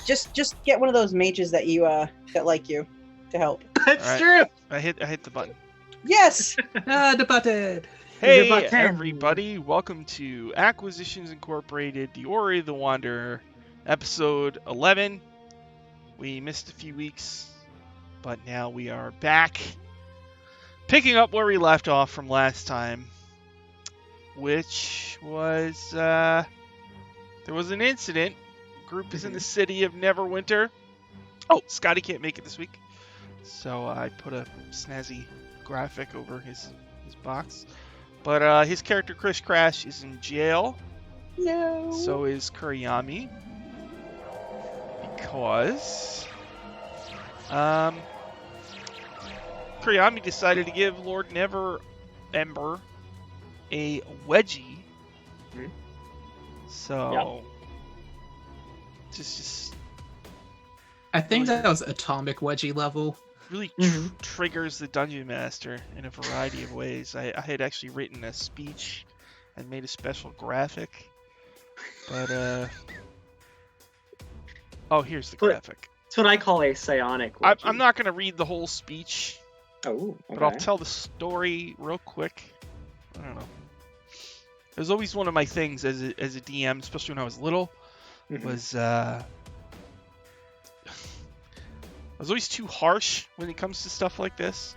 Just get one of those mages that you that like you to help. That's All right. true. I hit the button. Yes. The button. Hey, The button. everybody. Welcome to Acquisitions Incorporated, The Ori of the Wanderer, episode 11. We missed a few weeks, but now we are back, picking up where we left off from last time, which was, there was an incident. Group is in the city of Neverwinter. Oh, Scotty can't make it this week, so I put a snazzy graphic over his box. But his character Chris Crash is in jail. No. So is Kuriyami. Because Kuriyami decided to give Lord Never Ember a wedgie. Mhm. So just I think that was atomic wedgie level. really triggers the dungeon master in a variety of ways. I had actually written a speech and made a special graphic, but oh, here's the graphic. That's what I call a psionic. I'm not going to read the whole speech, Oh, okay. but I'll tell the story real quick. I don't know. It was always one of my things as a DM, especially when I was little, was I was always too harsh when it comes to stuff like this,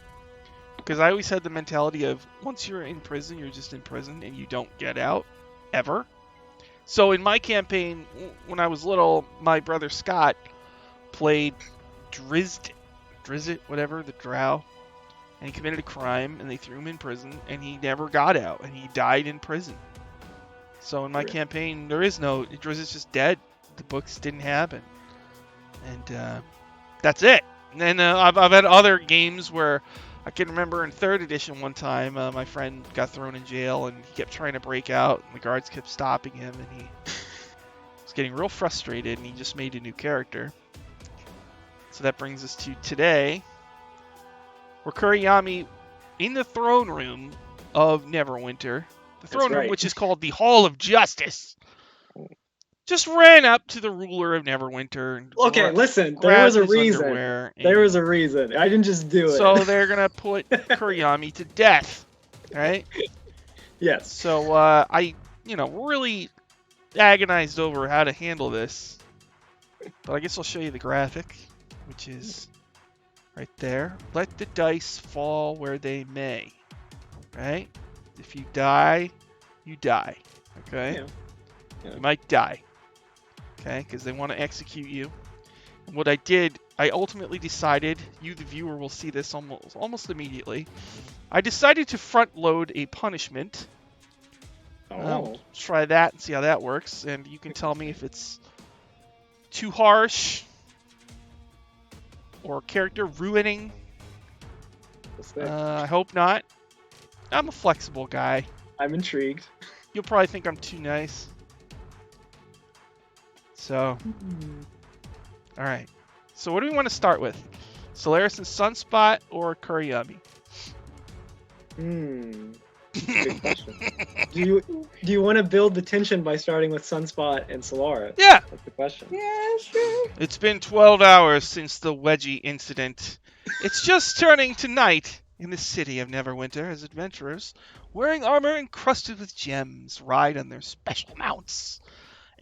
because I always had the mentality of once you're in prison, you're just in prison and you don't get out ever. So in my campaign, when I was little, my brother Scott played Drizzt, whatever, the drow, and he committed a crime and they threw him in prison and he never got out and he died in prison. So in my campaign, there is no, Drizzt is just dead. The books didn't happen. And that's it. And then I've had other games where I can remember in 3rd edition one time, my friend got thrown in jail and he kept trying to break out and the guards kept stopping him and he was getting real frustrated and he just made a new character. So that brings us to today, where Kuriyami, in the throne room of Neverwinter, the throne room which is called the Hall of Justice, just ran up to the ruler of Neverwinter. And okay, listen, there was a reason. There was a reason. I didn't just do it. So they're going to put Kuriyami to death, right? Yes. So I, really agonized over how to handle this. But I guess I'll show you the graphic, which is right there. Let the dice fall where they may, right? If you die, you die, okay? Yeah. You might die. Okay, because they want to execute you. And what I did, I ultimately decided, you the viewer will see this almost immediately. I decided to front load a punishment. Try that and see how that works, and you can tell me if it's too harsh or character ruining. I hope not. I'm a flexible guy. I'm intrigued. You'll probably think I'm too nice. So, alright. So what do we want to start with? Solaris and Sunspot or Kuriyami? Good question. Do you want to build the tension by starting with Sunspot and Solaris? Yeah! That's the question. Yeah, sure. It's been 12 hours since the wedgie incident. It's just turning to night in the city of Neverwinter as adventurers, wearing armor encrusted with gems, ride on their special mounts.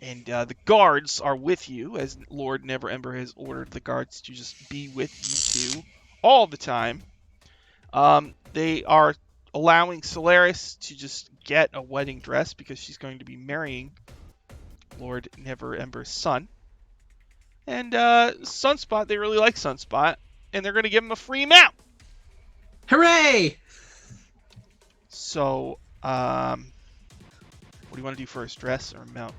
And the guards are with you, as Lord Neverember has ordered the guards to just be with you two all the time. They are allowing Solaris to just get a wedding dress because she's going to be marrying Lord Neverember's son. And Sunspot, they really like Sunspot, and they're going to give him a free mount. Hooray! So, what do you want to do first, dress or mount?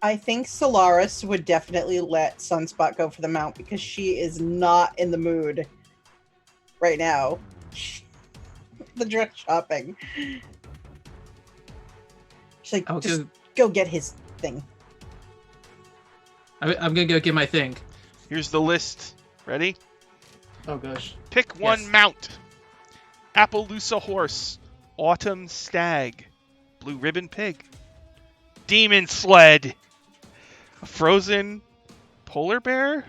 I think Solaris would definitely let Sunspot go for the mount because she is not in the mood right now. The dress shopping. She's like, just go get his thing. I'm gonna go get my thing. Here's the list. Ready? Oh gosh. Pick one mount. Appaloosa horse, autumn stag, blue ribbon pig, demon sled, a frozen polar bear,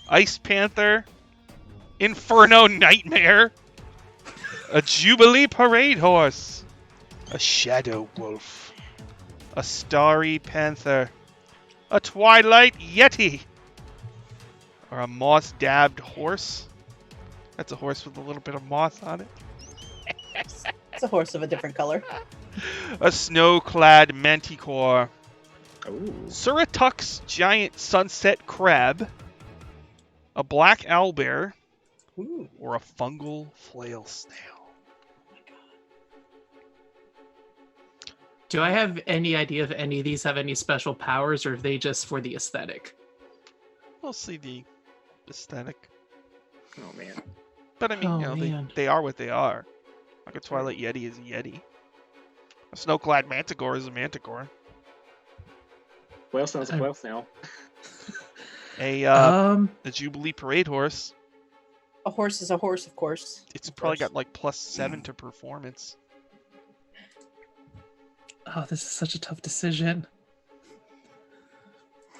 ice panther, inferno nightmare, a jubilee parade horse, a shadow wolf, a starry panther, a twilight yeti, or a moss-dabbed horse. That's a horse with a little bit of moss on it. It's a horse of a different color. A snow-clad manticore, Ooh. Suratuck's giant sunset crab, a black owlbear, Ooh. or a fungal flail snail. Do I have any idea if any of these have any special powers, or are they just for the aesthetic? Mostly the aesthetic. Oh man. But I mean, Oh, you know, man. they are what they are. Like a Twilight Yeti is a Yeti. A snow-clad manticore is a manticore. Whale snail's a whale snail. A Jubilee Parade horse. A horse is a horse, of course. It's Of probably course. got like +7 to performance. Oh, this is such a tough decision.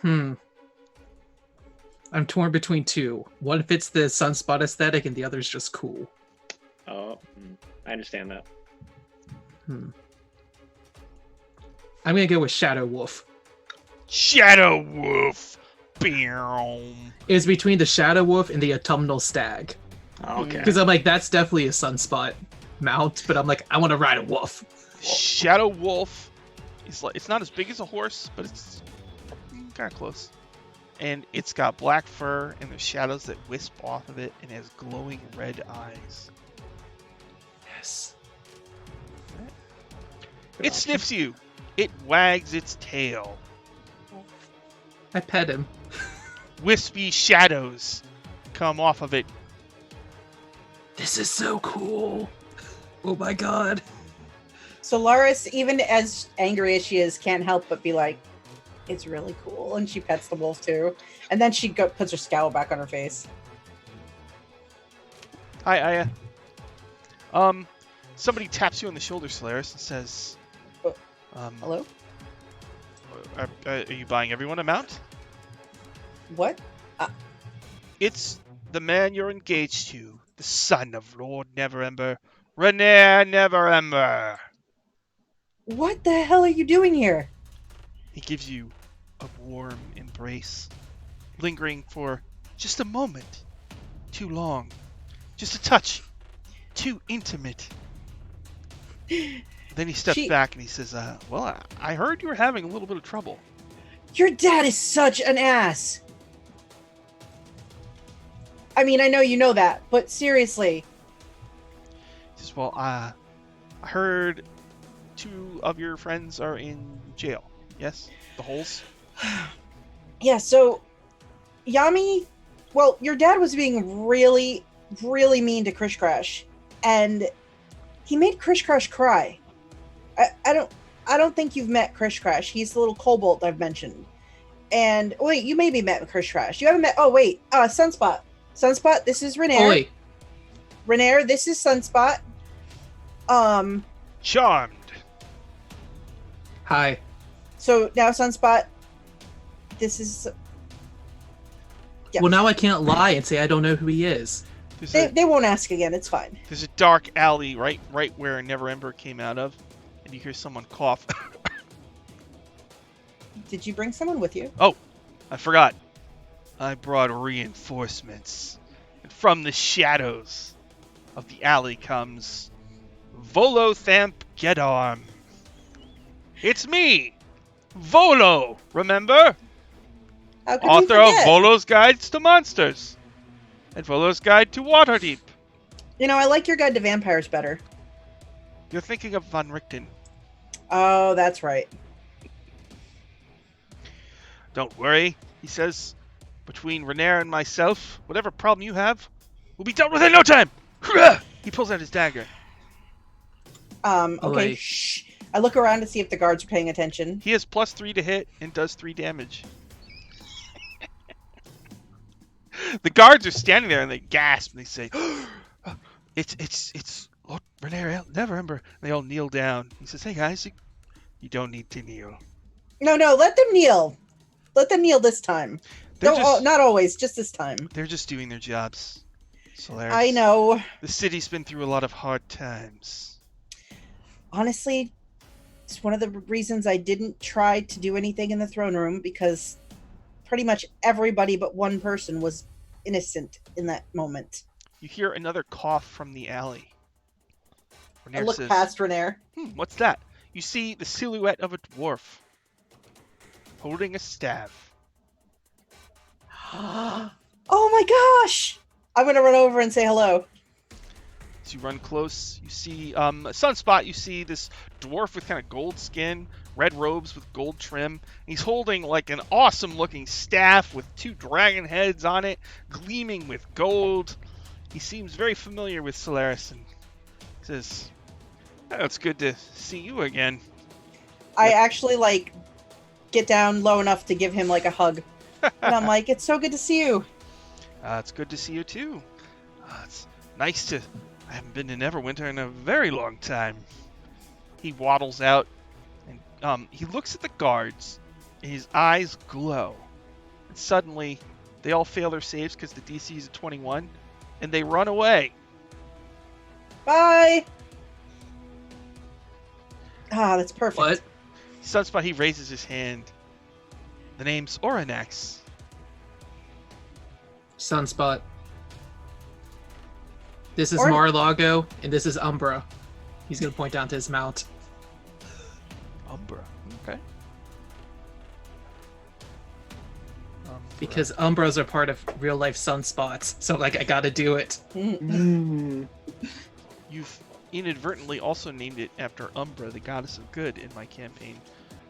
I'm torn between two. One fits the Sunspot aesthetic, and the other's just cool. Oh, I understand that. I'm gonna go with Shadow Wolf. Shadow Wolf! Boom. It was between the Shadow Wolf and the Autumnal Stag. Okay. Because I'm like, that's definitely a Sunspot mount, but I'm like, I want to ride a wolf. Shadow Wolf is like, it's not as big as a horse, but it's kind of close. And it's got black fur, and there's shadows that wisp off of it, and it has glowing red eyes. Yes. Good It option. sniffs you. It wags its tail. I pet him. Wispy shadows come off of it. This is so cool. Oh my god. Solaris, even as angry as she is, can't help but be like, it's really cool. And she pets the wolf too. And then she puts her scowl back on her face. Hi, Aya. Somebody taps you on the shoulder, Solaris, and says, Hello? are you buying everyone a mount? What? It's the man you're engaged to, the son of Lord Neverember, Renaer Neverember. What the hell are you doing here? He gives you a warm embrace, lingering for just a moment, too long, just a touch, too intimate. Then he steps back and he says, well, I heard you were having a little bit of trouble. Your dad is such an ass. I mean, I know you know that, but seriously. He says, well, I heard 2 of your friends are in jail. Yes? The holes? Yeah, so Yami, well, your dad was being really, really mean to Krish Crash, and he made Krish Crash cry. I don't think you've met Krish Crash. He's the little kobold I've mentioned. And wait, you maybe met Krish Crash. You haven't met. Oh wait, Sunspot. Sunspot. This is Renaer. Oi. Renaer. This is Sunspot. Charmed. Hi. So now Sunspot. This is. Yeah. Well, now I can't lie and say I don't know who he is. They won't ask again. It's fine. There's a dark alley right where Neverember came out of, and you hear someone cough. Did you bring someone with you? Oh, I forgot. I brought reinforcements. And from the shadows of the alley comes Volothamp Gedarm. It's me, Volo, remember? How could Author you of forget? Volo's Guides to Monsters and Volo's Guide to Waterdeep. You know, I like your guide to vampires better. You're thinking of Von Richten. Oh, that's right. Don't worry, he says. Between Renaer and myself, whatever problem you have will be dealt with in no time. He pulls out his dagger. Okay, Oi. shh. I look around to see if the guards are paying attention. He has +3 to hit and does 3 damage. The guards are standing there and they gasp and they say, "It's Lord Renaer Neverember." They all kneel down. He says, "Hey guys, you don't need to kneel. No, let them kneel. Let them kneel this time. Not always, just this time. They're just doing their jobs. Solaris. I know. The city's been through a lot of hard times. Honestly, it's one of the reasons I didn't try to do anything in the throne room, because pretty much everybody but one person was innocent in that moment. You hear another cough from the alley. I look past Renair. What's that? You see the silhouette of a dwarf holding a staff. Oh my gosh! I'm gonna run over and say hello. As you run close, you see Sunspot. You see this dwarf with kind of gold skin, red robes with gold trim. He's holding like an awesome-looking staff with 2 dragon heads on it, gleaming with gold. He seems very familiar with Solaris and says, "Oh, it's good to see you again." I actually get down low enough to give him a hug, and I'm like, "It's so good to see you." It's good to see you too. It's nice to. I haven't been to Neverwinter in a very long time. He waddles out, and he looks at the guards. And his eyes glow, and suddenly they all fail their saves because the DC is a 21, and they run away. Bye. Ah, that's perfect. What? Sunspot, he raises his hand. The name's Oranax. Sunspot. This is Or- Mar-a-Lago, and this is Umbra. He's gonna point down to his mount. Umbra. Okay. Because Umbras are part of real-life sunspots, so I gotta do it. Mm. You've inadvertently also named it after Umbra, the goddess of good, in my campaign,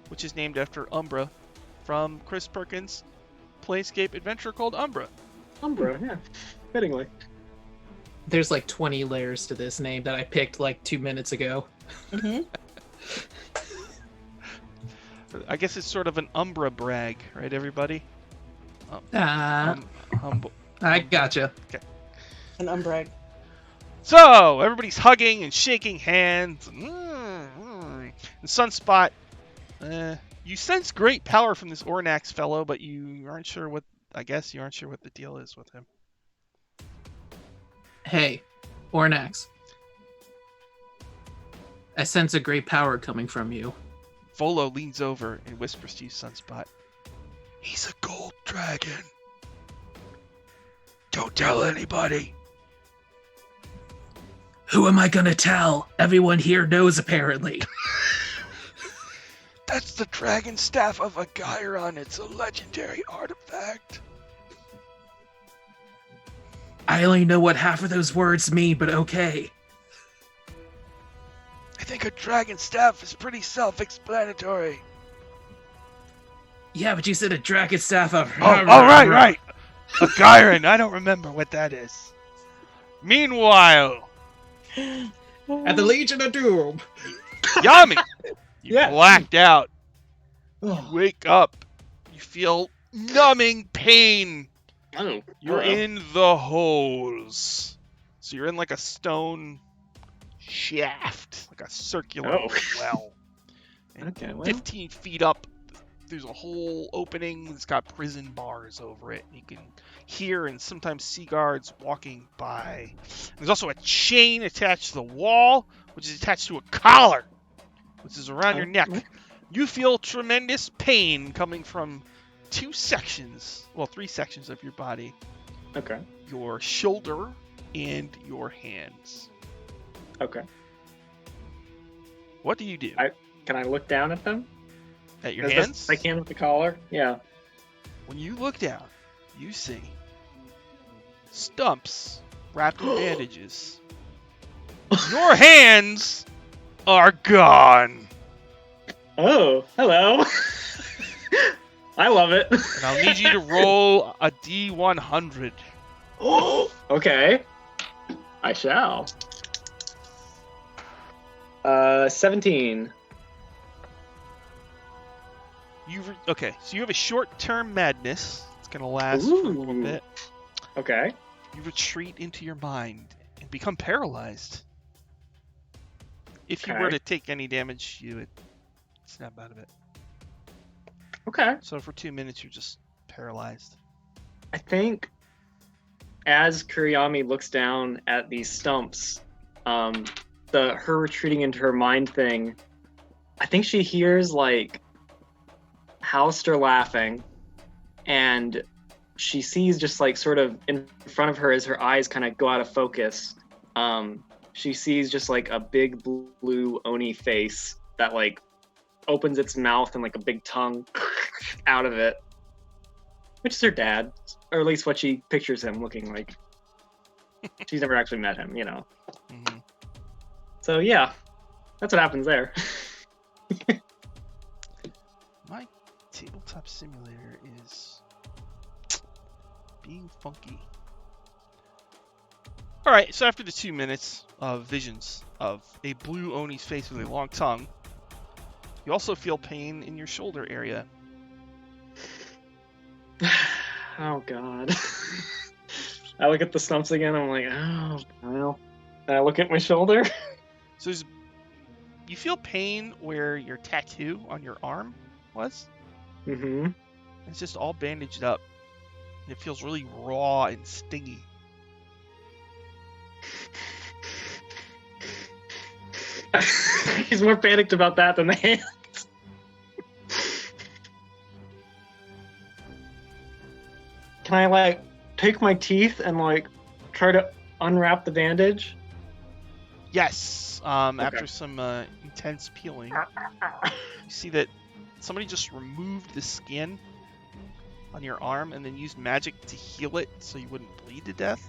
which is named after Umbra from Chris Perkins' Planescape adventure called Umbra. Umbra, yeah. Fittingly. There's 20 layers to this name that I picked 2 minutes ago. Mm-hmm. I guess it's sort of an Umbra brag, right, everybody? Humble. I gotcha. An umbrag. So, everybody's hugging and shaking hands. And Sunspot, you sense great power from this Ornax fellow, but you aren't sure what the deal is with him. Hey, Ornax. I sense a great power coming from you. Volo leans over and whispers to you, Sunspot. He's a gold dragon. Don't tell anybody. Who am I gonna tell? Everyone here knows, apparently. That's the dragon staff of a Gyron. It's a legendary artifact. I only know what half of those words mean, but okay. I think a dragon staff is pretty self-explanatory. Yeah, but you said a dragon staff of... right. A Gyron. I don't remember what that is. Meanwhile... At the Legion of Doom. Yummy! You Yeah. blacked out. You Oh. wake up. You feel numbing pain. Oh. You're in the holes. So you're in a stone shaft, like a circular well. And Okay, well. 15 feet up, there's a whole opening that's got prison bars over it. You can hear and sometimes see guards walking by. There's also a chain attached to the wall, which is attached to a collar, which is around your neck. You feel tremendous pain coming from 3 sections of your body. Okay. Your shoulder and your hands. Okay. What do you do? Can I look down at them? At your As hands? best as I can with the collar? Yeah. When you look down, you see stumps wrapped in bandages. Your hands are gone. Oh, hello. I love it. And I'll need you to roll a D100. Okay. I shall. 17. So you have a short-term madness. It's going to last for a little Ooh. bit. Okay. You retreat into your mind and become paralyzed. If you were Okay. to take any damage, you would snap out of it. Okay. So for 2 minutes, you're just paralyzed. I think as Kuriyami looks down at these stumps, her retreating into her mind thing, I think she hears like Halster laughing, and she sees just like sort of in front of her as her eyes kind of go out of focus. She sees just like a big blue Oni face that like opens its mouth and like a big tongue out of it, which is her dad, or at least what she pictures him looking like. She's never actually met him, you know. Mm-hmm. So yeah, that's what happens there. My tabletop simulator is being funky. Alright, so after the 2 minutes of visions of a blue Oni's face with a long tongue, you also feel pain in your shoulder area. Oh god. I look at the stumps again, I'm like, oh, well. And I look at my shoulder. So you feel pain where your tattoo on your arm was. Mm-hmm. It's just all bandaged up. It feels really raw and stingy. He's more panicked about that than the hands. Can I, like, take my teeth and, like, try to unwrap the bandage? Yes. After some intense peeling, you see that somebody just removed the skin on your arm and then used magic to heal it so you wouldn't bleed to death.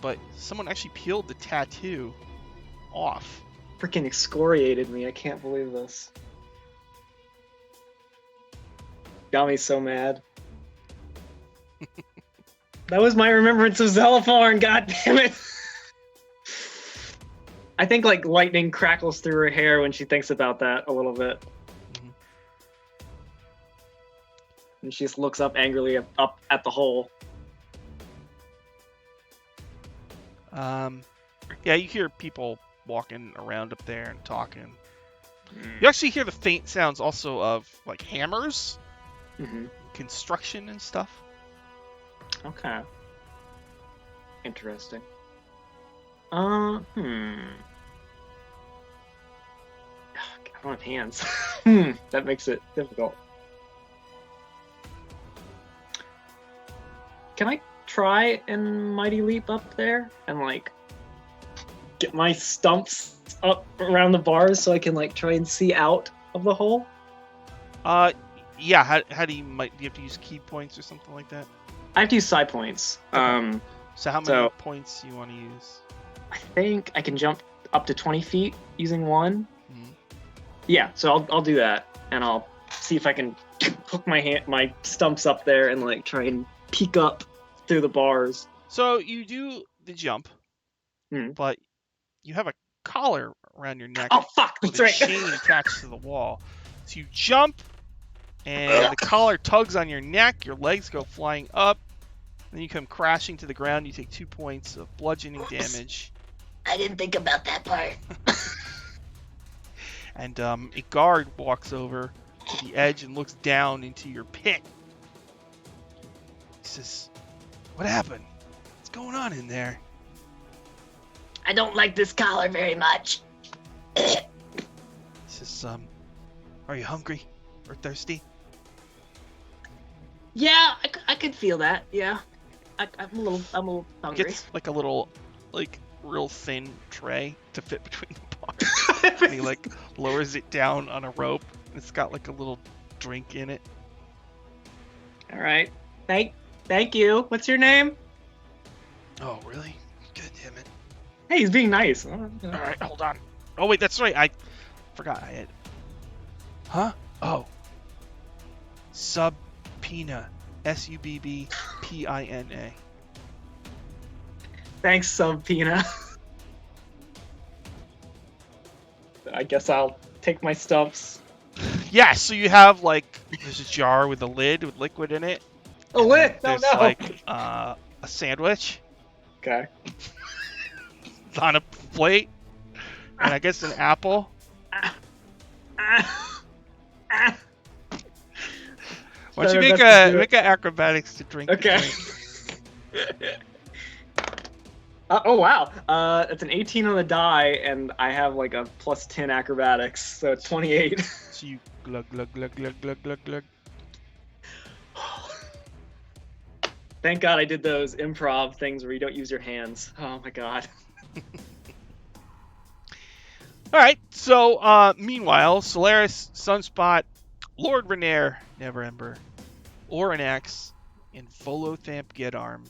But someone actually peeled the tattoo off. Freaking excoriated me. I can't believe this. Got me so mad. That was my remembrance of Zelifar, god damn it. I think like lightning crackles through her hair when she thinks about that a little bit. Mm-hmm. And she just looks up angrily up at the hole. Yeah, you hear people walking around up there and talking. You actually hear the faint sounds also of like hammers, Mm-hmm. construction and stuff. Okay. Interesting. I don't have hands. That makes it difficult. Can I try and Mighty Leap up there and like get my stumps up around the bars so I can like try and see out of the hole? Yeah. How do you have to use key points or something like that? I have to use side points. So how many points do you want to use? I think I can jump up to 20 feet using one. Mhm. Yeah, so I'll do that, and I'll see if I can hook my stumps up there and like try and peek up through the bars. So you do the jump, Hmm. but you have a collar around your neck Oh fuck, with that's a right. chain attached to the wall. So you jump, and the collar tugs on your neck. Your legs go flying up. Then you come crashing to the ground. You take 2 points of bludgeoning damage. I didn't think about that part. And a guard walks over to the edge and looks down into your pit. He says, "What happened? What's going on in there?" I don't like this collar very much. He says, "Are you hungry or thirsty?" Yeah, I could feel that. Yeah, I'm a little hungry. Gets like a little, like real thin tray to fit between the bars. And he like lowers it down on a rope. And it's got like a little drink in it. All right. Thank you. What's your name? Oh, really? God damn it. Hey, he's being nice. All right, hold on. Oh wait, that's right. I forgot I had. Huh? Oh. Subpina. Subbpina. Thanks, Subpina. I guess I'll take my stumps. Yeah, so you have like there's a jar with a lid with liquid in it. Oh, lit! No, There's no. like a sandwich Okay. on a plate, and I guess an apple. Why don't you Try my make best to a do make a acrobatics to drink? Okay. Oh wow, it's an 18 on the die, and I have like a plus 10 acrobatics, so it's 28. So you glug glug glug glug glug glug glug. Thank God I did those improv things where you don't use your hands. Oh my God. All right. So meanwhile, Solaris, Sunspot, Lord Renair, Neverember, Oranax, and Volothamp Gedarm.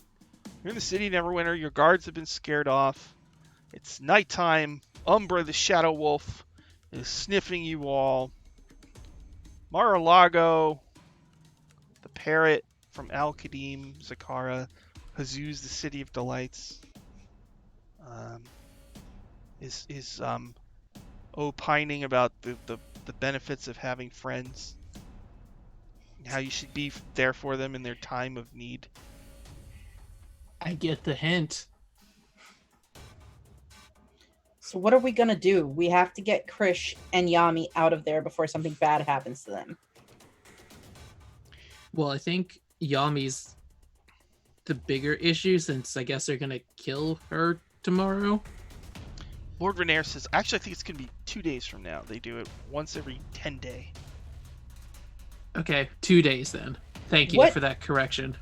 You're in the city, Neverwinter. Your guards have been scared off. It's nighttime. Umbra, the Shadow Wolf, is sniffing you all. Mar-a-Lago, the parrot from Al-Qadim, Zakara, Hazuz, the City of Delights, is opining about the benefits of having friends, and how you should be there for them in their time of need. I get the hint. So what are we gonna do? We have to get Krish and Yami out of there before something bad happens to them. Well, I think Yami's the bigger issue since I guess they're gonna kill her tomorrow. Lord Renair says, actually, I think it's going to be 2 days from now. They do it once every 10 days. Okay, 2 days then. Thank you What- for that correction.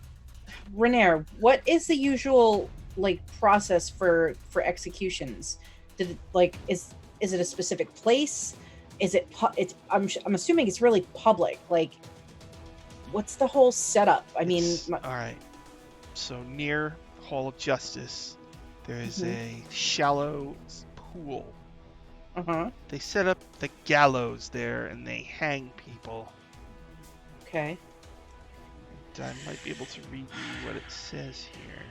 Renair, what is the usual process for executions? Did it, is it a specific place? Is it I'm assuming it's really public. What's the whole setup? I mean, All right. So near Hall of Justice, there is Mhm. a shallow pool. uh-huh. They set up the gallows there and they hang people. Okay. And I might be able to read you what it says here.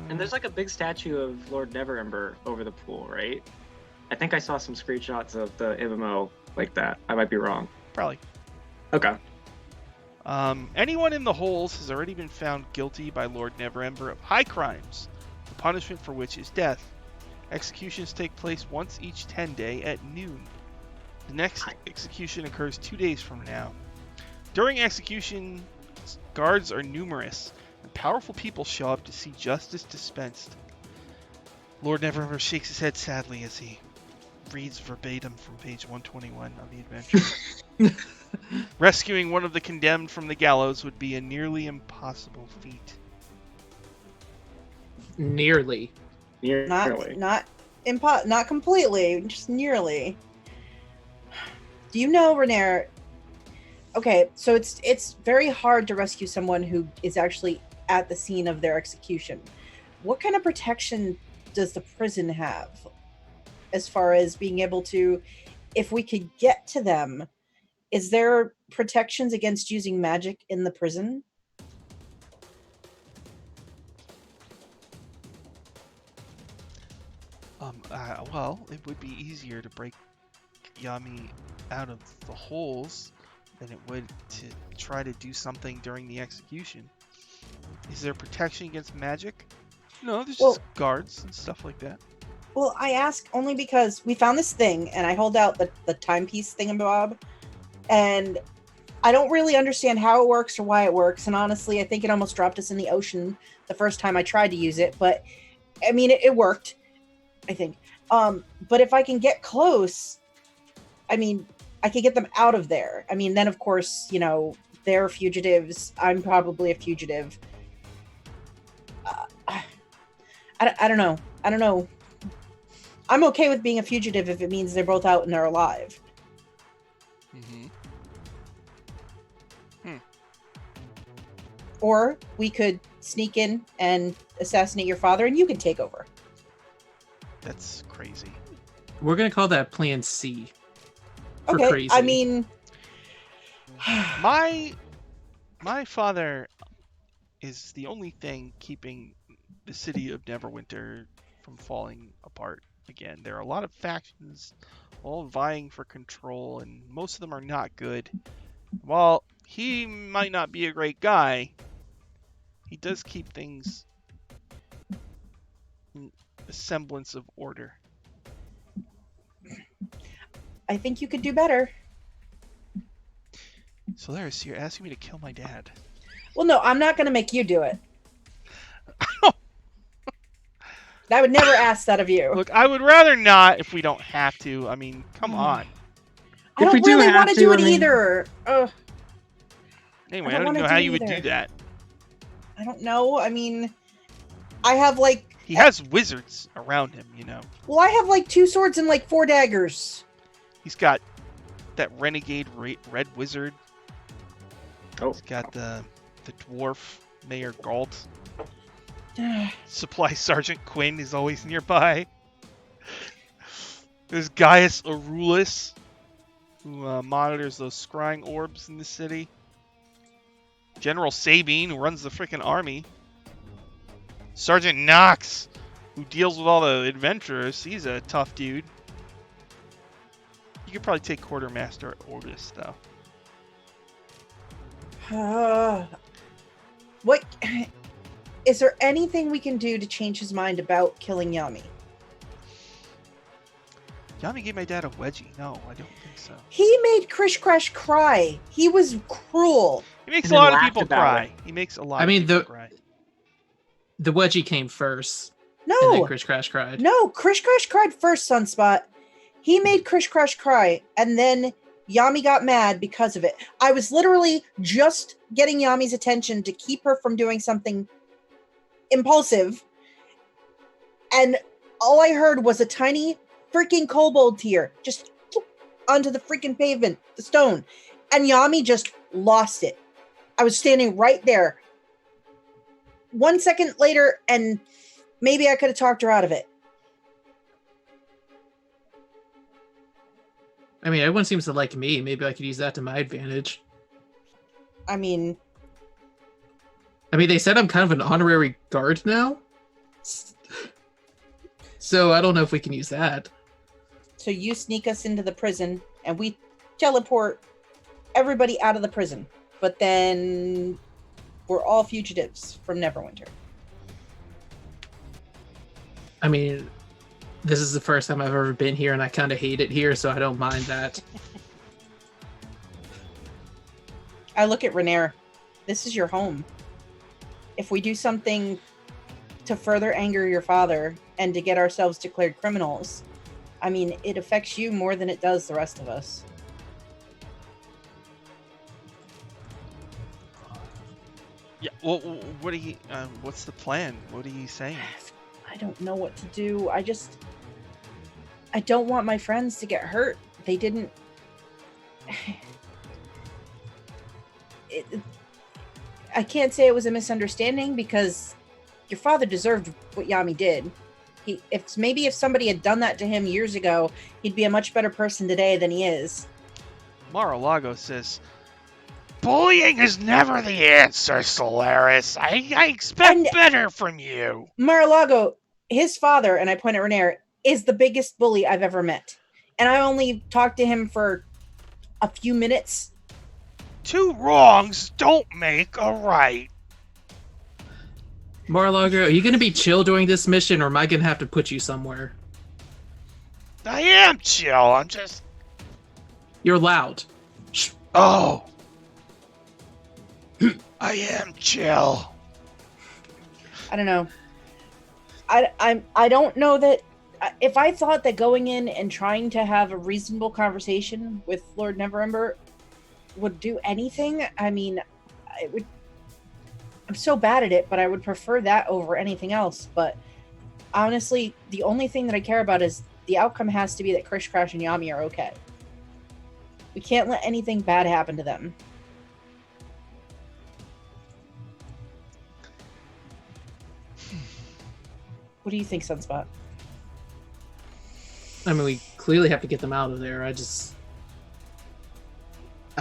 And there's like a big statue of Lord Neverember over the pool, right? I think I saw some screenshots of the MMO like that. I might be wrong. Probably. Okay. Anyone in the holes has already been found guilty by Lord Neverember of high crimes, the punishment for which is death. Executions take place once each 10 day at noon. The next execution occurs 2 days from now. During execution, guards are numerous, and powerful people show up to see justice dispensed. Lord Neverember shakes his head sadly as he reads verbatim from page 121 of the adventure. Rescuing one of the condemned from the gallows would be a nearly impossible feat. Nearly. Nearly. Not completely, just nearly. Do you know, Renair? Okay, so it's very hard to rescue someone who is actually at the scene of their execution. What kind of protection does the prison have as far as being able to, if we could get to them, is there protections against using magic in the prison? Well, it would be easier to break Yami out of the holes than it would to try to do something during the execution. Is there protection against magic? No, there's just guards and stuff like that. Well, I ask only because we found this thing, and I hold out the timepiece thingamabob, and I don't really understand how it works or why it works, and honestly, I think it almost dropped us in the ocean the first time I tried to use it, but, I mean, it worked, I think. But if I can get close, I mean, I could get them out of there. I mean, then, of course, they're fugitives. I'm probably a fugitive. I don't know. I don't know. I'm okay with being a fugitive if it means they're both out and they're alive. Or we could sneak in and assassinate your father and you can take over. That's crazy. We're gonna call that Plan C. For Okay, crazy. I mean... My father is the only thing keeping the city of Neverwinter from falling apart again. There are a lot of factions all vying for control, and most of them are not good. While he might not be a great guy, he does keep things in a semblance of order. I think you could do better. Solaris, you're asking me to kill my dad. Well, no, I'm not going to make you do it. I would never ask that of you. Look, I would rather not if we don't have to. I mean, come on. I If we don't do really have want to to, do I it mean- either. Ugh, Anyway, I I don't don't even wanna know how do you would either. do that. I don't know. I mean, I have like, He has wizards around him, you know. well, I have like 2 swords and like 4 daggers. He's got that renegade red wizard. Oh. He's got the dwarf Mayor Galt. Supply Sergeant Quinn is always nearby. There's Gaius Aurulus, who monitors those scrying orbs in the city. General Sabine, who runs the freaking army. Sergeant Knox, who deals with all the adventurers. He's a tough dude. You could probably take Quartermaster Orbis, though. What? Is there anything we can do to change his mind about killing Yami? Yami gave my dad a wedgie. No, I don't think so. He made Krish Crash cry. He was cruel. He makes And a then lot of laughed people about cry. it. He makes a lot I of mean, people the- cry. The wedgie came first, and then No, Krish Crash cried. no, Krish Crash cried first, Sunspot. He made Krish Crash cry, and then Yami got mad because of it. I was literally just getting Yami's attention to keep her from doing something impulsive, and all I heard was a tiny freaking kobold tear just onto the freaking pavement, the stone, and Yami just lost it. I was standing right there. 1 second later, and maybe I could have talked her out of it. I mean, everyone seems to like me. Maybe I could use that to my advantage. I mean, They said I'm kind of an honorary guard now. So I don't know if we can use that. so you sneak us into the prison, and we teleport everybody out of the prison. But then we're all fugitives from Neverwinter. I mean, this is the first time I've ever been here, and I kind of hate it here, so I don't mind that. I look at Renair. This is your home. If we do something to further anger your father and to get ourselves declared criminals, I mean, it affects you more than it does the rest of us. Yeah. Well, what are you? What's the plan? What are you saying? I don't know what to do. I don't want my friends to get hurt. They didn't. I can't say it was a misunderstanding because your father deserved what Yami did. If somebody had done that to him years ago, he'd be a much better person today than he is. Mar-a-Lago says, "Bullying is never the answer, Solaris. I expect And- better from you." Mar-a-Lago, his father, and I point at Renair, is the biggest bully I've ever met. And I only talked to him for a few minutes. 2 wrongs don't make a right. Mar-a-Lago, are you going to be chill during this mission, or am I going to have to put you somewhere? I am chill. I'm just. You're loud. Oh. I am chill. I don't know. I don't know that if I thought that going in and trying to have a reasonable conversation with Lord Neverember would do anything, I mean, I'm so bad at it, but I would prefer that over anything else. But honestly, the only thing that I care about is the outcome has to be that Krish Crash and Yami are okay. We can't let anything bad happen to them. What do you think, Sunspot? I mean, we clearly have to get them out of there. I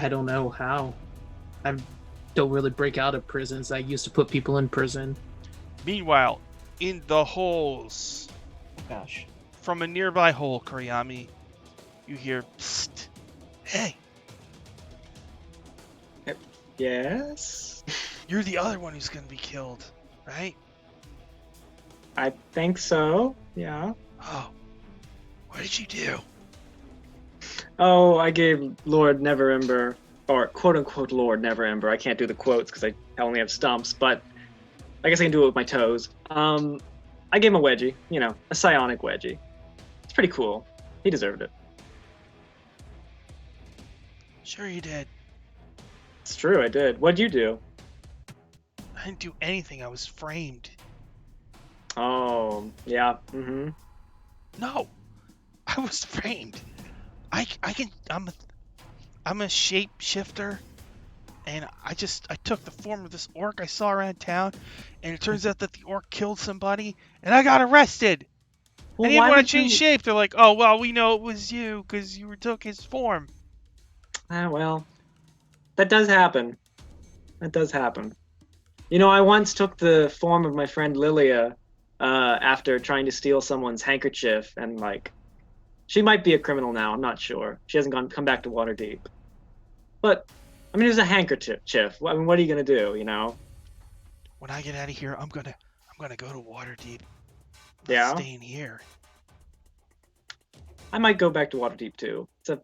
don't know how. I don't really break out of prisons. I used to put people in prison. Meanwhile, in the holes. Oh, gosh. From a nearby hole, Koryami, you hear, "Psst. Hey, Yes? you're the other one who's gonna be killed, right?" I think so. Yeah. "Oh, what did you do?" Oh, I gave Lord Neverember or quote unquote Lord Neverember. I can't do the quotes because I only have stumps, but I guess I can do it with my toes. I gave him a wedgie, a psionic wedgie. It's pretty cool. He deserved it. Sure you did. It's true, I did. What'd you do? I didn't do anything. I was framed. Oh, yeah. Mm-hmm. No, I was framed. I'm a shapeshifter, and I took the form of this orc I saw around town, and it turns out that the orc killed somebody, and I got arrested. Well, and he didn't why want would to change you... shape. They're like, oh well, we know it was you because you took his form. Well, that does happen. That does happen. I once took the form of my friend Lilia after trying to steal someone's handkerchief, and she might be a criminal now. I'm not sure. She hasn't come back to Waterdeep. But I mean, it was a handkerchief. I mean, what are you gonna do? When I get out of here, I'm gonna go to Waterdeep. Yeah. Staying here. I might go back to Waterdeep too. It's a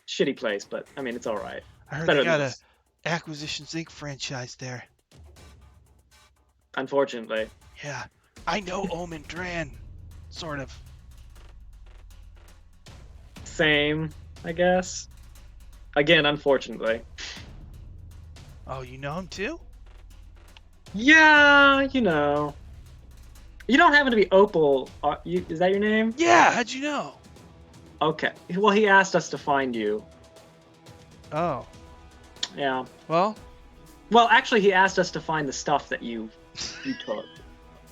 shitty place, but I mean, it's all right. I heard Better they got than a this. Acquisitions Inc. franchise there. Unfortunately. Yeah, I know Omen Dran, sort of. Same, I guess. Again, unfortunately. Oh, you know him too? Yeah, You don't happen to be Opal, is that your name? Yeah, how'd you know? Okay. Well, he asked us to find you. Oh, Yeah. well. Well, actually, he asked us to find the stuff that you took.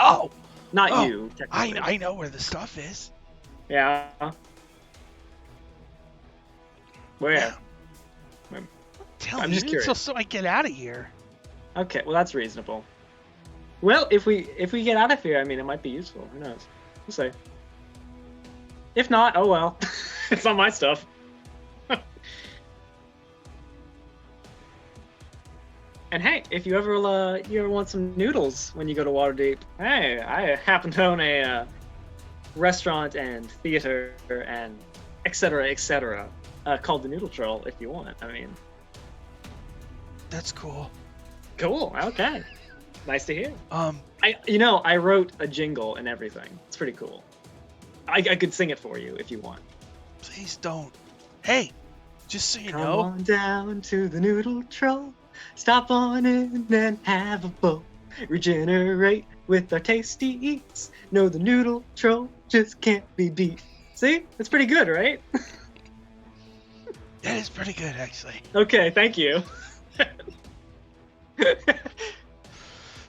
Oh, Not Oh, you, technically. I know where the stuff is. Yeah. Where? Yeah. Tell I'm me just curious. so I get out of here. Okay, well, that's reasonable. Well, if we get out of here, I mean, it might be useful. Who knows? We'll see. If not, oh well. It's not my stuff. And hey, if you ever want some noodles when you go to Waterdeep, hey, I happen to own a restaurant and theater and etc. Called the Noodle Troll. If you want, I mean. That's cool. Cool. Okay. Nice to hear. Um, I wrote a jingle and everything. It's pretty cool. I could sing it for you if you want. please don't. Hey, just so you Come know. on down to the Noodle Troll. Stop on in and have a bowl. Regenerate with our tasty eats. No, the Noodle Troll just can't be beat. See? That's pretty good, right? That is pretty good, actually. Okay, thank you.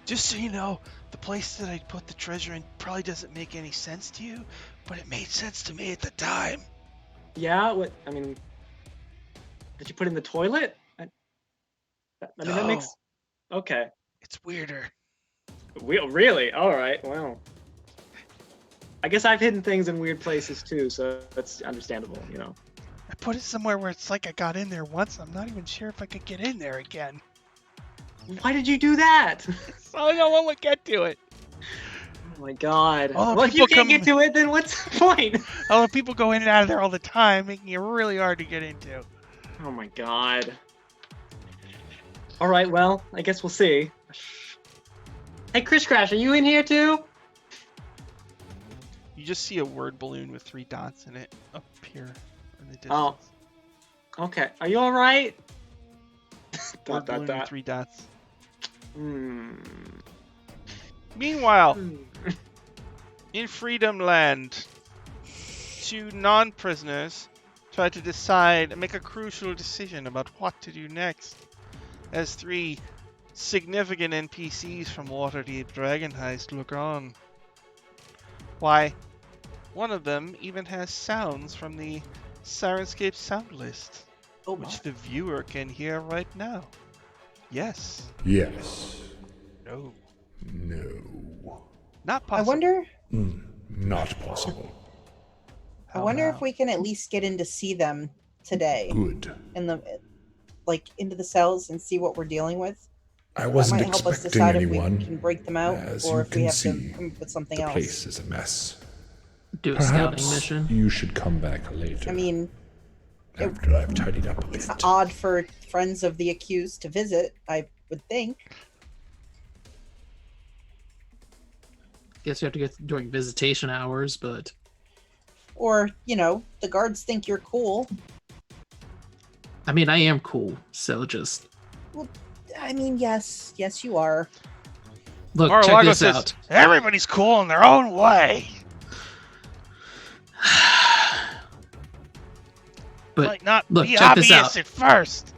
Just so you know, the place that I put the treasure in probably doesn't make any sense to you, but it made sense to me at the time. Yeah, what? I mean, did you put it in the toilet? That No. makes... Okay. It's weirder. Really? All right. Well, I guess I've hidden things in weird places too, so that's understandable. I put it somewhere where it's like I got in there once. I'm not even sure if I could get in there again. Why did you do that? So I don't want to get to it. Oh my god. All the Well, if you people can't get to it, then what's the point? Although people go in and out of there all the time, making it really hard to get into. Oh my god. All right, well, I guess we'll see. Hey, Chris Crash, are you in here too? You just see a word balloon with 3 dots in it up here in the distance. Oh. Okay. Are you all right? Word balloon with 3 dots. Hmm. Meanwhile, in Freedom Land, 2 non-prisoners try to make a crucial decision about what to do next, as 3 significant NPCs from Waterdeep Dragon Heist look on. Why, one of them even has sounds from the Syrinscape sound list, which the viewer can hear right now. Yes. Yes. No. No. Not I possible. wonder. Not possible. I wonder if we can at least get in to see them today Good. into the cells and see what we're dealing with. I That wasn't might help us expecting decide if we anyone. can break them out As or you if we can have see, to come up with something the else. place is a mess. Do a scouting Perhaps mission. you should come back later. I mean, After I've tidied up a It's bit. odd for friends of the accused to visit, I would think. Guess you have to get during visitation hours, but Or, the guards think you're cool. I mean, I am cool, so just I mean, yes, you are. look, check Mar-a-Lago this says, out. everybody's cool in their own way. But Might not look, be check this obvious out. at first,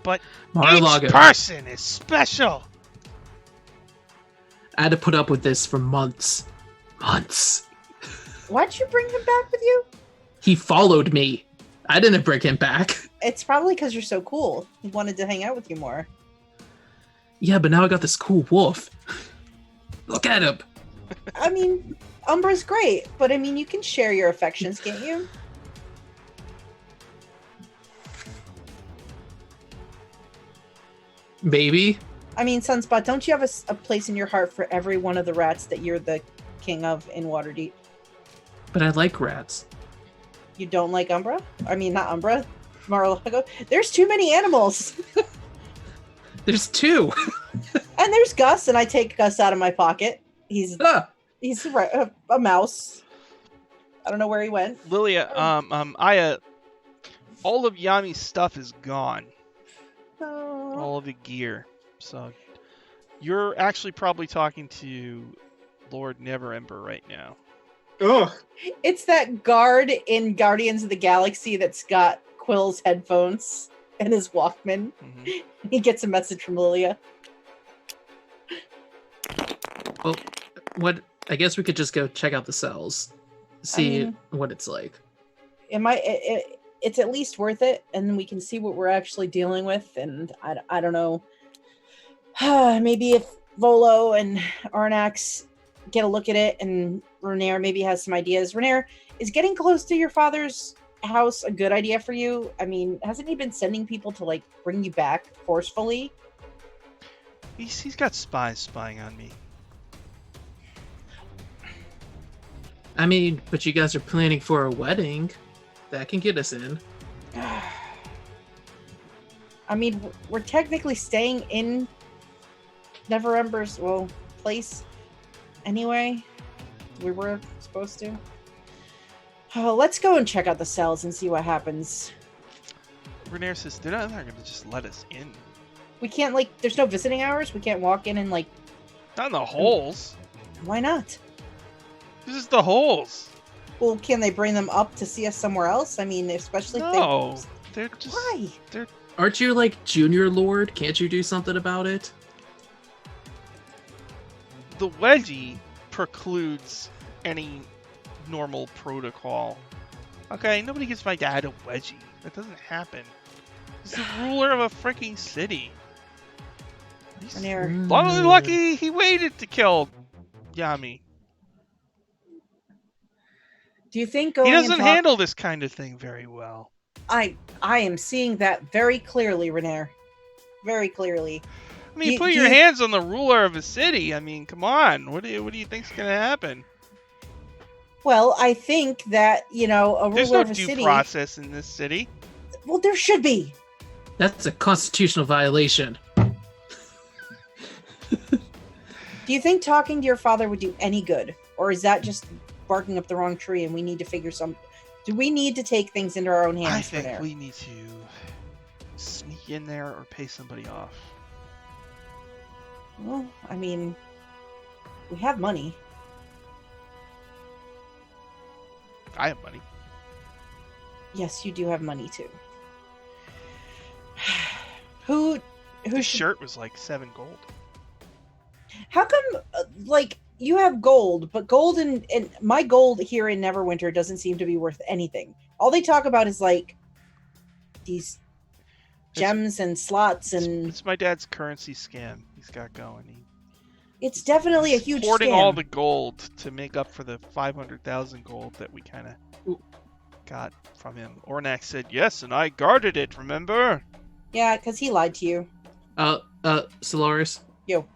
but Mar-a-Lago, each person is special. I had to put up with this for months. Months. Why'd you bring him back with you? He followed me. I didn't bring him back. It's probably because you're so cool. He wanted to hang out with you more. Yeah, but now I got this cool wolf. Look at him. I mean, Umbra's great, but I mean, you can share your affections, can't you? Maybe. I mean, Sunspot, don't you have a place in your heart for every one of the rats that you're the king of in Waterdeep? But I like rats. You don't like Umbra? I mean, not Umbra. Mar-a-Lago. There's too many animals. There's two. And there's Gus, and I take Gus out of my pocket. He's Ah, a mouse. I don't know where he went. Lilia, Aya, all of Yami's stuff is gone. Oh. All of the gear. So you're actually probably talking to Lord Neverember right now. Ugh. It's that guard in Guardians of the Galaxy that's got Quill's headphones and his Walkman. Mhm. He gets a message from Lilia. well, what? I guess we could just go check out the cells, see mean- what it's like. It's at least worth it, and then we can see what we're actually dealing with. And I don't know. Maybe if Volo and Arnax get a look at it, and Renair maybe has some ideas. Renair, is getting close to your father's house a good idea for you? I mean, hasn't he been sending people to bring you back forcefully? He's got spies spying on me. I mean, but you guys are planning for a wedding. That can get us in. I mean, we're technically staying in Neverember's place anyway. We were supposed to. Oh, let's go and check out the cells and see what happens. Renair says they're not going to just let us in. We can't there's no visiting hours. We can't walk in and Not in the holes. why not? This is the holes. Well, can they bring them up to see us somewhere else? I mean, especially if No, they're just. Why? Aren't you like Junior Lord? Can't you do something about it? The wedgie precludes any normal protocol. Okay, nobody gives my dad a wedgie. That doesn't happen. He's the ruler of a freaking city. He's Renair, lucky he waited to kill Yami. do you think He going doesn't and handle this kind of thing very well. I am seeing that very clearly, Renair. Very clearly. I mean, Do- put do your you- hands on the ruler of a city. I mean, come on. What do you think's gonna happen? Well, I think that, a There's ruler no of a due city. process in this city. Well, there should be. That's a constitutional violation. Do you think talking to your father would do any good? Or is that just barking up the wrong tree and we need to figure do we need to take things into our own hands I for think there? we need to sneak in there or pay somebody off. Well, I mean, we have money. I have money. Yes, you do have money too. Who The should, shirt was like 7 gold. how come you have gold, but gold and my gold here in Neverwinter doesn't seem to be worth anything. All they talk about is these gems and slots, and It's my dad's currency scam he's got going. it's definitely a He's huge hoarding scam. all the gold to make up for the 500,000 gold that we kind of got from him. Ornax said, yes, and I guarded it, remember? Yeah, because he lied to you. Solaris. Yo.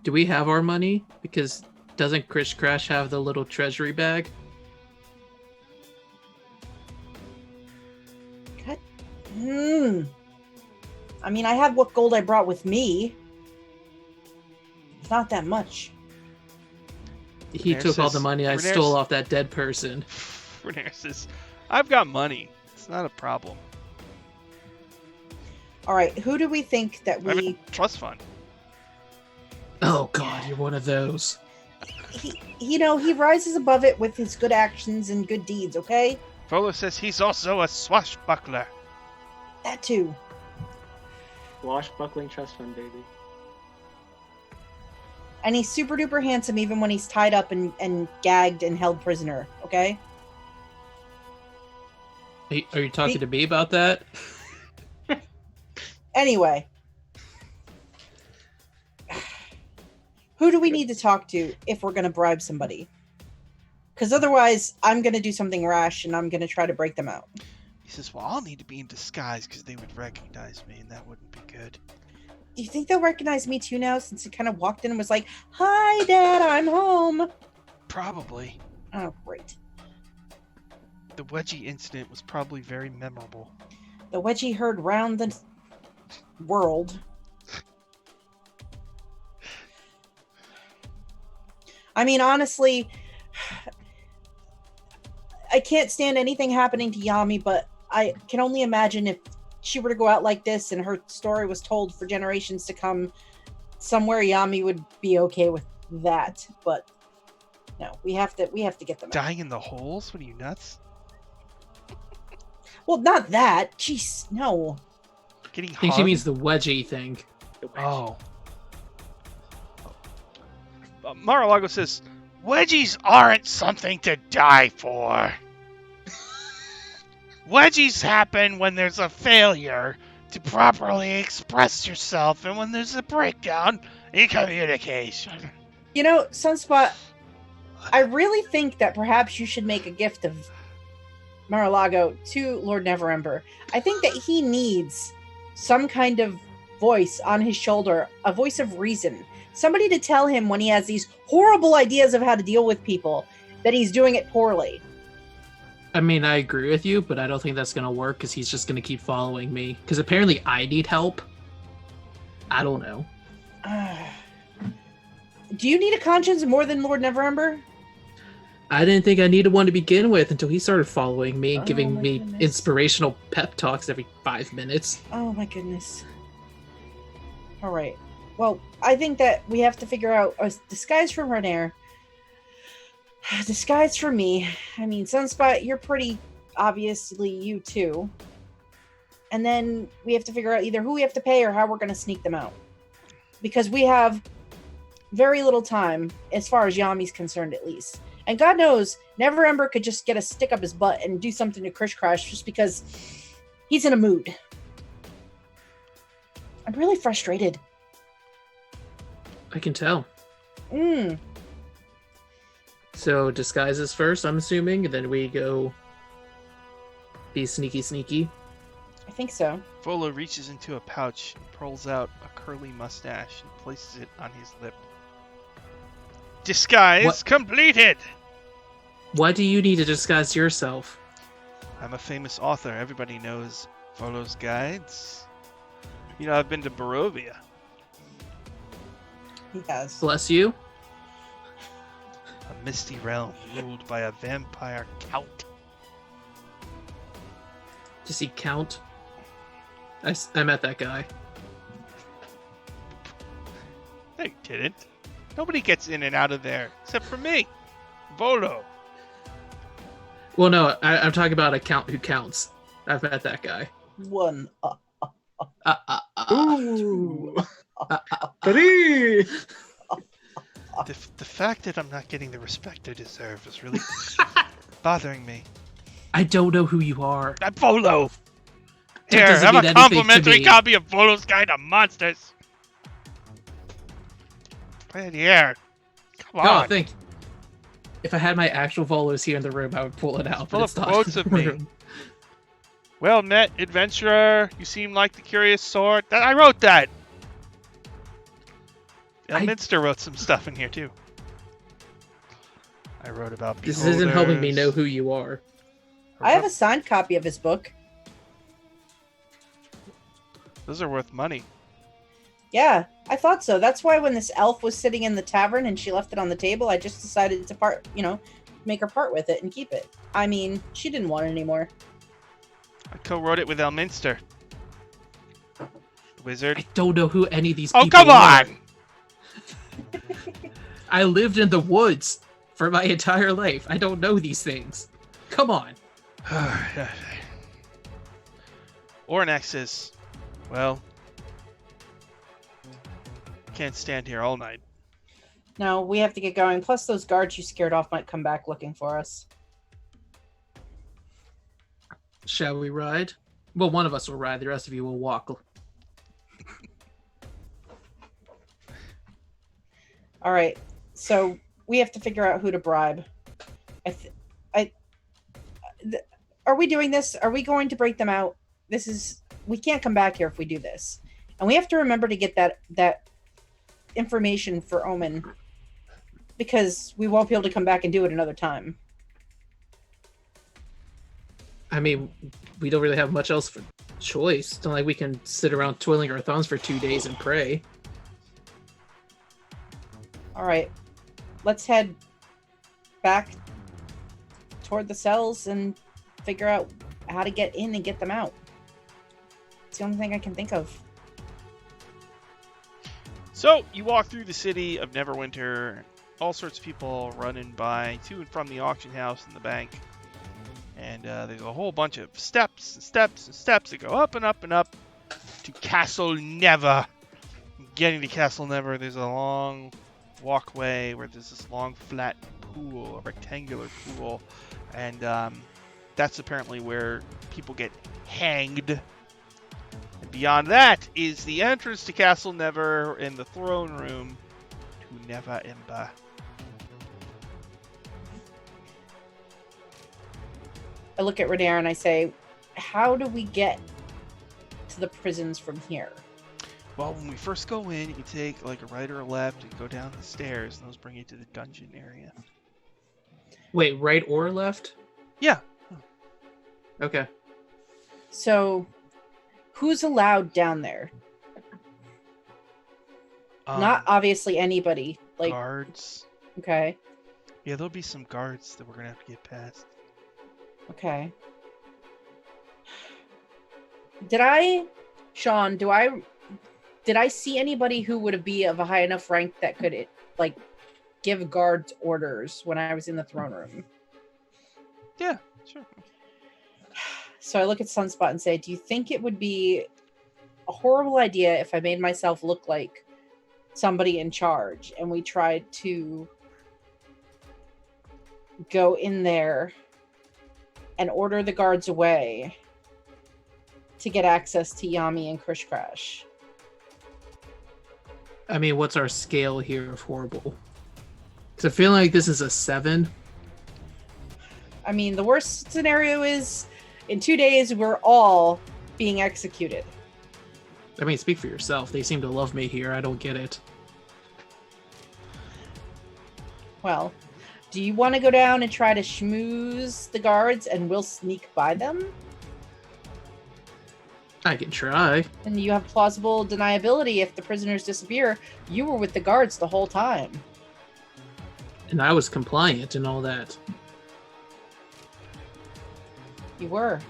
Do we have our money? Because doesn't Krish Crash have the little treasury bag? I mean, I have what gold I brought with me. It's not that much. He took all the money I stole off that dead person. Renair says, I've got money. It's not a problem. All right, who do we think that I have we... a trust fund. Oh god, you're one of those. He rises above it with his good actions and good deeds, okay? Volo says he's also a swashbuckler. That too. Swashbuckling trust fund, baby. And he's super duper handsome even when he's tied up and gagged and held prisoner, okay? Hey, are you talking to me about that? Anyway. Who do we need to talk to if we're going to bribe somebody? Because otherwise, I'm going to do something rash and I'm going to try to break them out. He says, well, I'll need to be in disguise because they would recognize me and that wouldn't be good. Do you think they'll recognize me too now since he kind of walked in and was like, "Hi, Dad, I'm home"? Probably. Oh, great. The wedgie incident was probably very memorable. The wedgie heard round the world. I mean, honestly, I can't stand anything happening to Yami, but I can only imagine if she were to go out like this and her story was told for generations to come, somewhere Yami would be okay with that. But no, we have to get them out. Dying in the holes? What are you, nuts? Well, not that. Jeez, no. Getting I think she means the wedgie thing. Oh. Mar-a-Lago says, wedgies aren't something to die for. Wedgies happen when there's a failure to properly express yourself and when there's a breakdown in communication. You know, Sunspot, I really think that perhaps you should make a gift of Mar-a-Lago to Lord Neverember. I think that he needs some kind of voice on his shoulder, a voice of reason. Somebody to tell him when he has these horrible ideas of how to deal with people, that he's doing it poorly. I mean, I agree with you, but I don't think that's going to work because he's just going to keep following me. Because apparently I need help. I don't know. Do you need a conscience more than Lord Neverember? I didn't think I needed one to begin with until he started following me and giving me goodness. inspirational pep talks every 5 minutes. Oh my goodness. All right. Well, I think that we have to figure out a disguise for Renair. Disguise for me. I mean, Sunspot, you're pretty obviously you too. And then we have to figure out either who we have to pay or how we're going to sneak them out. Because we have very little time, as far as Yami's concerned at least. And God knows, Neverember could just get a stick up his butt and do something to Krish Crash just because he's in a mood. I'm really frustrated. I can tell. Mm. So disguises first, I'm assuming, and then we go be sneaky. I think so. Volo reaches into a pouch and pulls out a curly mustache and places it on his lip. Disguise completed! Why do you need to disguise yourself? I'm a famous author. Everybody knows Volo's guides. You know, I've been to Barovia. He has. Bless you. A misty realm ruled by a vampire count. Does he count? I met that guy. No, you didn't. Nobody gets in and out of there except for me, Volo. Well, no, I'm talking about a count who counts. I've met that guy. One. Ooh. Three. The fact that I'm not getting the respect I deserve is really bothering me. I don't know who you are. I'm Volo. That Here, doesn't have mean a anything to complimentary me. copy of Volo's Guide to Monsters. Play in the air. Come No, on. think. If I had my actual Volos here in the room, I would pull it out. Full But of it's not quotes in of the me. room. Well met, adventurer. You seem like the curious sort. I wrote that. Elminster wrote some stuff in here too. I wrote about This isn't helping me beholders. know who you are. I have a signed copy of his book. Those are worth money. Yeah, I thought so. That's why when this elf was sitting in the tavern and she left it on the table, I just decided to make her part with it and keep it. I mean, she didn't want it anymore. I co-wrote it with Elminster. The wizard. I don't know who any of these people Oh, come are. on! I lived in the woods for my entire life. I don't know these things. Come on. Ornax is, well, can't stand here all night. No, we have to get going. Plus, those guards you scared off might come back looking for us. Shall we ride? Well, one of us will ride. The rest of you will walk. All right. So we have to figure out who to bribe. Are we doing this? Are we going to break them out? We can't come back here if we do this. And we have to remember to get that information for Omen, because we won't be able to come back and do it another time. I mean, we don't really have much else for choice. It's not like we can sit around twiddling our thumbs for 2 days and pray. All right. Let's head back toward the cells and figure out how to get in and get them out. It's the only thing I can think of. So, you walk through the city of Neverwinter, all sorts of people running by to and from the auction house and the bank. And there's a whole bunch of steps and steps and steps that go up and up and up to Castle Never. Getting to Castle Never, there's a long walkway where there's this long flat pool, a rectangular pool. And that's apparently where people get hanged. And beyond that is the entrance to Castle Never in the throne room to Never Ember. I look at Renair and I say, how do we get to the prisons from here? Well, when we first go in, you can take like a right or a left and go down the stairs, and those bring you to the dungeon area. Wait, right or left? Yeah. Okay. So, who's allowed down there? Not obviously anybody. Like guards. Okay. Yeah, there'll be some guards that we're gonna have to get past. Okay. Did I see anybody who would be of a high enough rank that could like give guards orders when I was in the throne room? Yeah, sure. So I look at Sunspot and say, do you think it would be a horrible idea if I made myself look like somebody in charge and we tried to go in there and order the guards away to get access to Yami and Krish Crash? I mean, what's our scale here of horrible? Because I feel like this is a 7. I mean, the worst scenario is in 2 days we're all being executed. I mean, speak for yourself. They seem to love me here. I don't get it. Well, do you want to go down and try to schmooze the guards and we'll sneak by them? I can try. And you have plausible deniability if the prisoners disappear. You were with the guards the whole time. And I was compliant and all that. You were.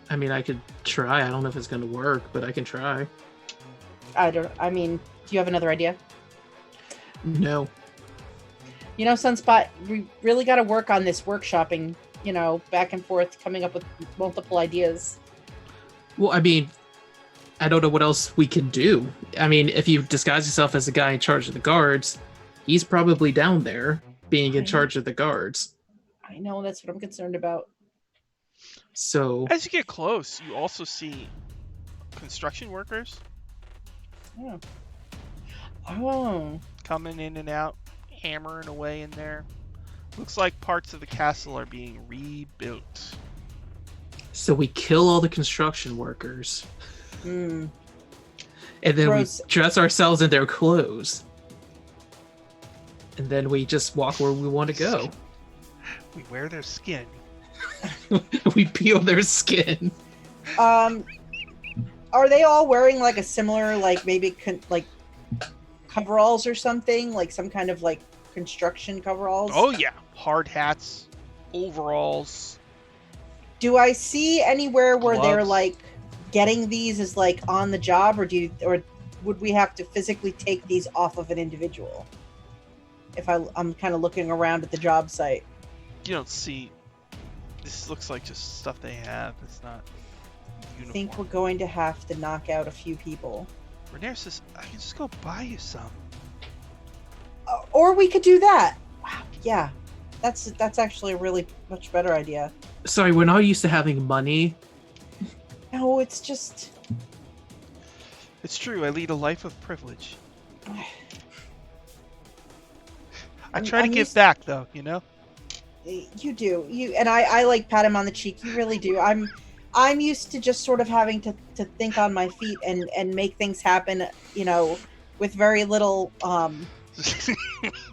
I mean, I could try. I don't know if it's going to work, but I can try. Do you have another idea? No. You know, Sunspot, we really got to work on this workshopping, back and forth, coming up with multiple ideas. Well, I mean, I don't know what else we can do. I mean, if you disguise yourself as the guy in charge of the guards, he's probably down there being in charge of the guards. I know, that's what I'm concerned about. So, as you get close, you also see construction workers. Yeah. Oh. Coming in and out, hammering away in there. Looks like parts of the castle are being rebuilt. So we kill all the construction workers. Mm. And then Gross. we dress ourselves in their clothes. And then we just walk where we want to go. We wear their skin. We peel their skin. are they all wearing like a similar, like maybe like coveralls or something, like some kind of like construction coveralls? Oh yeah, hard hats, overalls. Do I see anywhere where they're Gloves. like getting these as like on the job, or would we have to physically take these off of an individual? If I'm kind of looking around at the job site. You don't see. This looks like just stuff they have. It's not I uniform. think we're going to have to knock out a few people. Renair says, I can just go buy you some. Or we could do that. Wow, yeah. That's actually a really much better idea. Sorry, we're not used to having money. No, it's just... It's true, I lead a life of privilege. I try to give back, though, you know? You do. And I like pat him on the cheek. You really do. I'm used to just sort of having to think on my feet and make things happen, you know, with very little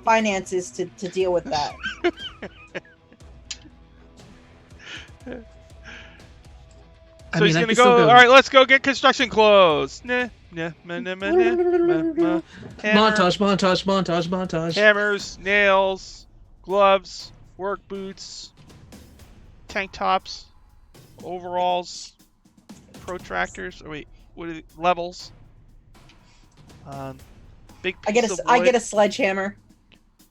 finances to deal with that. So he's gonna go. All right, let's go get construction clothes. Montage, montage. Hammers, nails, gloves, work boots, tank tops, overalls, protractors. Oh wait, what are the levels? Big. I get a sledgehammer.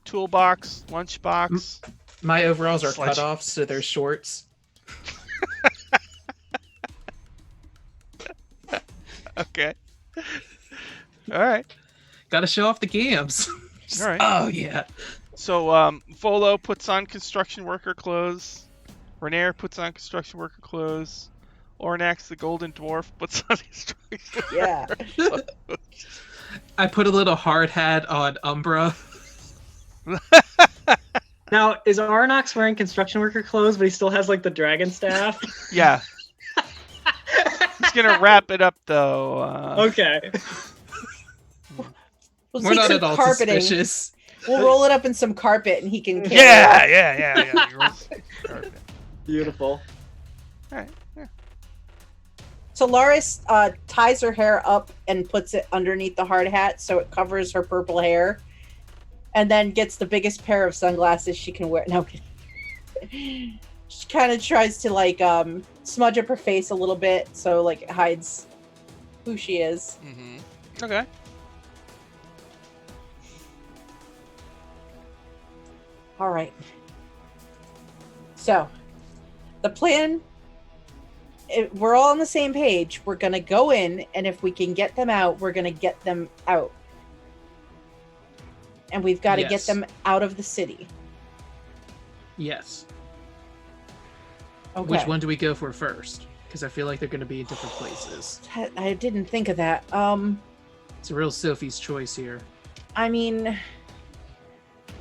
Toolbox, lunchbox. My overalls are cut off, so they're shorts. Okay. All right. Gotta show off the gams. All right. Oh yeah. So Volo puts on construction worker clothes. Renair puts on construction worker clothes. Ornax, the golden dwarf, puts on construction Yeah. worker clothes. I put a little hard hat on Umbra. Now, is Arnox wearing construction worker clothes, but he still has like the dragon staff? Yeah. He's gonna wrap it up though. Okay. We'll We're take not some at all carpeting. suspicious. We'll roll it up in some carpet and he can carry it. Yeah. He rolls carpet. Beautiful. All right. Yeah. So Laris ties her hair up and puts it underneath the hard hat so it covers her purple hair, and then gets the biggest pair of sunglasses she can wear. No, she kind of tries to like smudge up her face a little bit so like it hides who she is. Mm-hmm. Okay. All right. So the plan. We're all on the same page. We're gonna go in, and if we can get them out, we're gonna get them out. And we've got to get Yes. them out of the city. Yes. Okay. Which one do we go for first? Because I feel like they're going to be in different places. I didn't think of that. It's a real Sophie's choice here. I mean,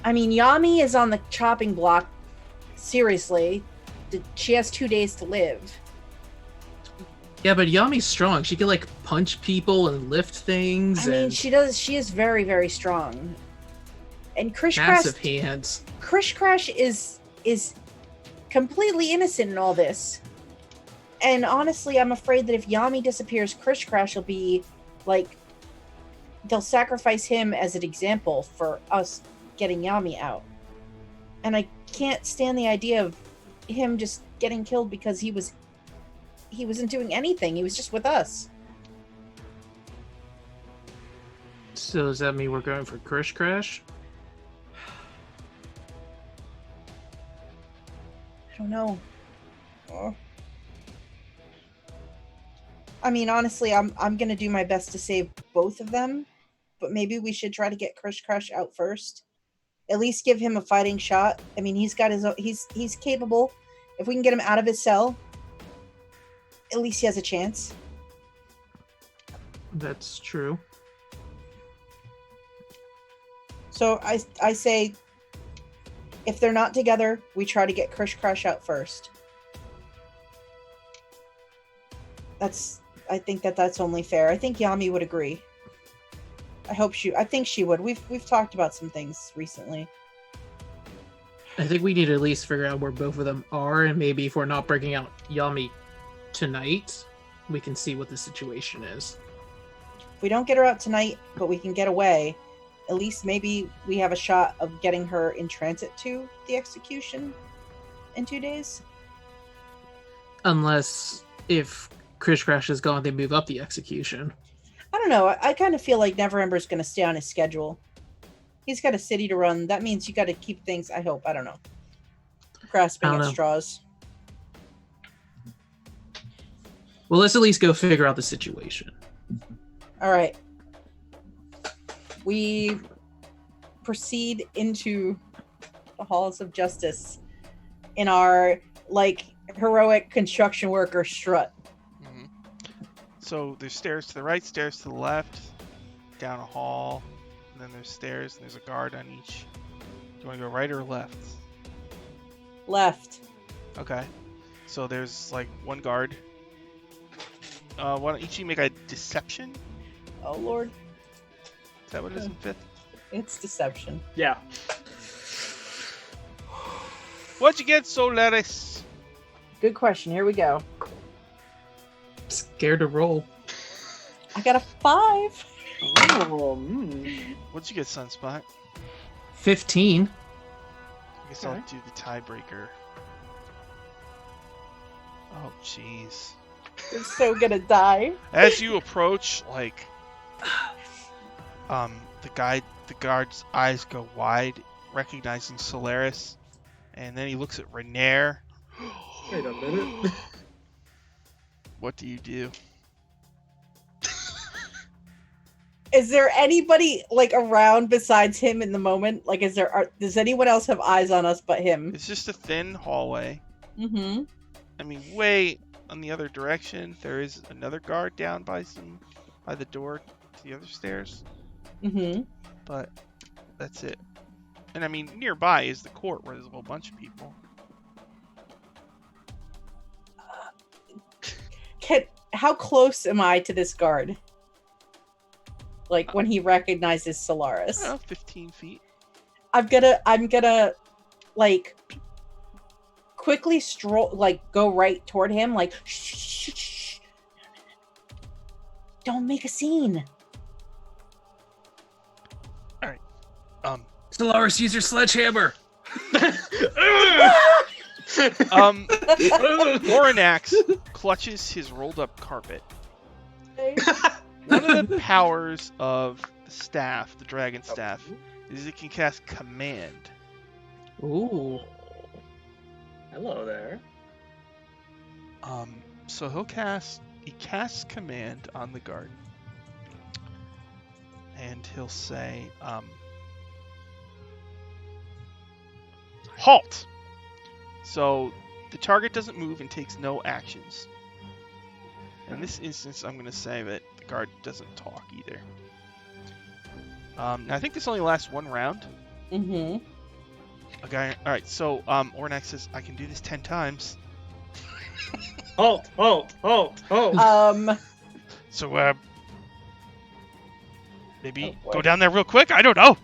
Yami is on the chopping block. Seriously, she has 2 days to live. Yeah, but Yami's strong. She can like punch people and lift things. I mean, and she does. She is very, very strong. And massive hands. Krish Crash is completely innocent in all this. And honestly, I'm afraid that if Yami disappears, Krish Crash will be like, they'll sacrifice him as an example for us getting Yami out. And I can't stand the idea of him just getting killed because he wasn't doing anything. He was just with us. So does that mean we're going for Krish Crash? I don't know. I mean, honestly, I'm gonna do my best to save both of them, but maybe we should try to get Krish Crash out first. At least give him a fighting shot. I mean, he's got his own, he's capable. If we can get him out of his cell, at least he has a chance. That's true. So I say, if they're not together, we try to get Krish Crash out first. I think that's only fair. I think Yami would agree. I think she would. We've talked about some things recently. I think we need to at least figure out where both of them are, and maybe if we're not breaking out Yami tonight, we can see what the situation is. If we don't get her out tonight, but we can get away, at least maybe we have a shot of getting her in transit to the execution in 2 days. Unless if Krish Crash is gone, they move up the execution. I don't know. I kind of feel like Neverember's going to stay on his schedule. He's got a city to run. That means you got to keep things, I hope. I don't know. Grasping I don't at know. straws. Well, let's at least go figure out the situation. All right. We proceed into the halls of justice in our, like, heroic construction worker strut. Mhm. So there's stairs to the right, stairs to the left, down a hall, and then there's stairs, and there's a guard on each. Do you want to go right or left? Left. Okay. So there's like one guard. Why don't each of you make a deception? Oh, Lord. Is that what it is in 5th? It's deception. Yeah. What'd you get, Solaris? Good question. Here we go. Scared to roll. I got a 5. Oh, What'd you get, Sunspot? 15. I guess I'll do the tiebreaker. Oh, jeez. We're so gonna die. As you approach, like, the guard's eyes go wide, recognizing Solaris, and then he looks at Renair. Wait a minute. What do you do? Is there anybody like around besides him in the moment? Like, does anyone else have eyes on us but him? It's just a thin hallway. Mm-hmm. I mean, way on the other direction, there is another guard down by the door to the other stairs, Mm-hmm. but that's it. And I mean, nearby is the court where there's a whole bunch of people. How close am I to this guard? Like when he recognizes Solaris. I don't know, 15 feet. I'm gonna like quickly stroll, like go right toward him, like shh. Don't make a scene. Solaris, use your sledgehammer. Oranax clutches his rolled up carpet. One of the powers of the staff, the dragon staff, is it can cast command. Ooh. Hello there. So he casts command on the guard. And he'll say, halt! So the target doesn't move and takes no actions. In this instance, I'm going to say that the guard doesn't talk either. Now I think this only lasts one round. Mm-hmm. Alright, so Ornax says, I can do this 10 times. Halt! So, maybe Oh, boy. go down there real quick? I don't know!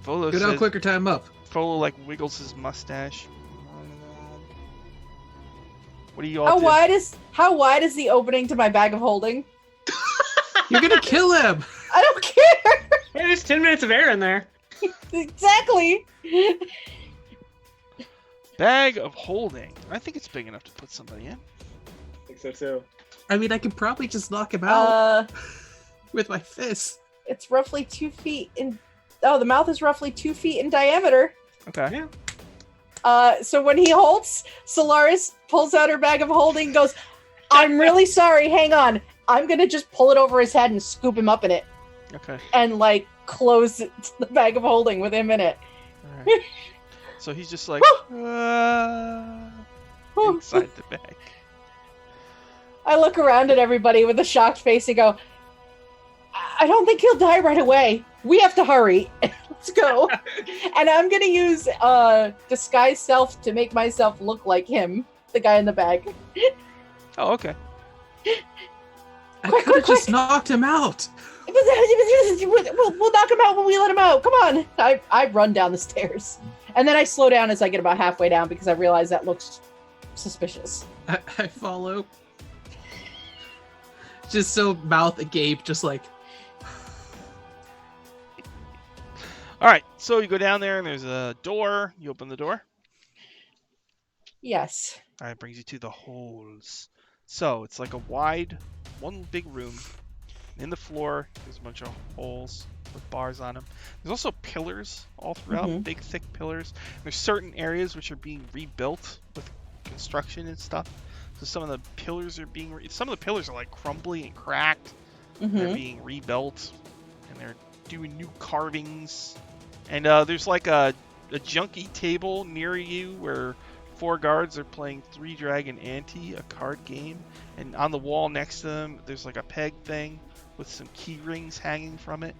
Volo Go down says, quicker, time up. Volo, like, wiggles his mustache. What do you all do? How wide is the opening to my bag of holding? You're gonna kill him. I don't care. Hey, there's 10 minutes of air in there. Exactly. Bag of holding. I think it's big enough to put somebody in. I think so too. I mean, I could probably just knock him out with my fist. It's roughly 2 feet in. Oh, the mouth is roughly 2 feet in diameter. Okay. Yeah. So when he holds, Solaris pulls out her bag of holding and goes, I'm really sorry, hang on. I'm gonna just pull it over his head and scoop him up in it. Okay. And, like, close the bag of holding with him in it. Alright. So he's just like, inside the bag. I look around at everybody with a shocked face and go, I don't think he'll die right away. We have to hurry. Let's go. And I'm going to use disguise self to make myself look like him, the guy in the bag. Oh, okay. I Quick, could have quick, just knocked him out. We'll knock him out when we let him out. Come on. I run down the stairs. And then I slow down as I get about halfway down because I realize that looks suspicious. I follow. Just so mouth agape, just like, All right, so you go down there and there's a door. You open the door. Yes. All right, brings you to the holes. So it's like a wide, one big room. In the floor, there's a bunch of holes with bars on them. There's also pillars all throughout, Mhm. big thick pillars. There's certain areas which are being rebuilt with construction and stuff. So some of the pillars are being some of the pillars are like crumbly and cracked. They're Mm-hmm. being rebuilt, and they're doing new carvings. And there's like a junky table near you where 4 guards are playing 3 Dragon Ante, a card game. And on the wall next to them, there's like a peg thing with some key rings hanging from it.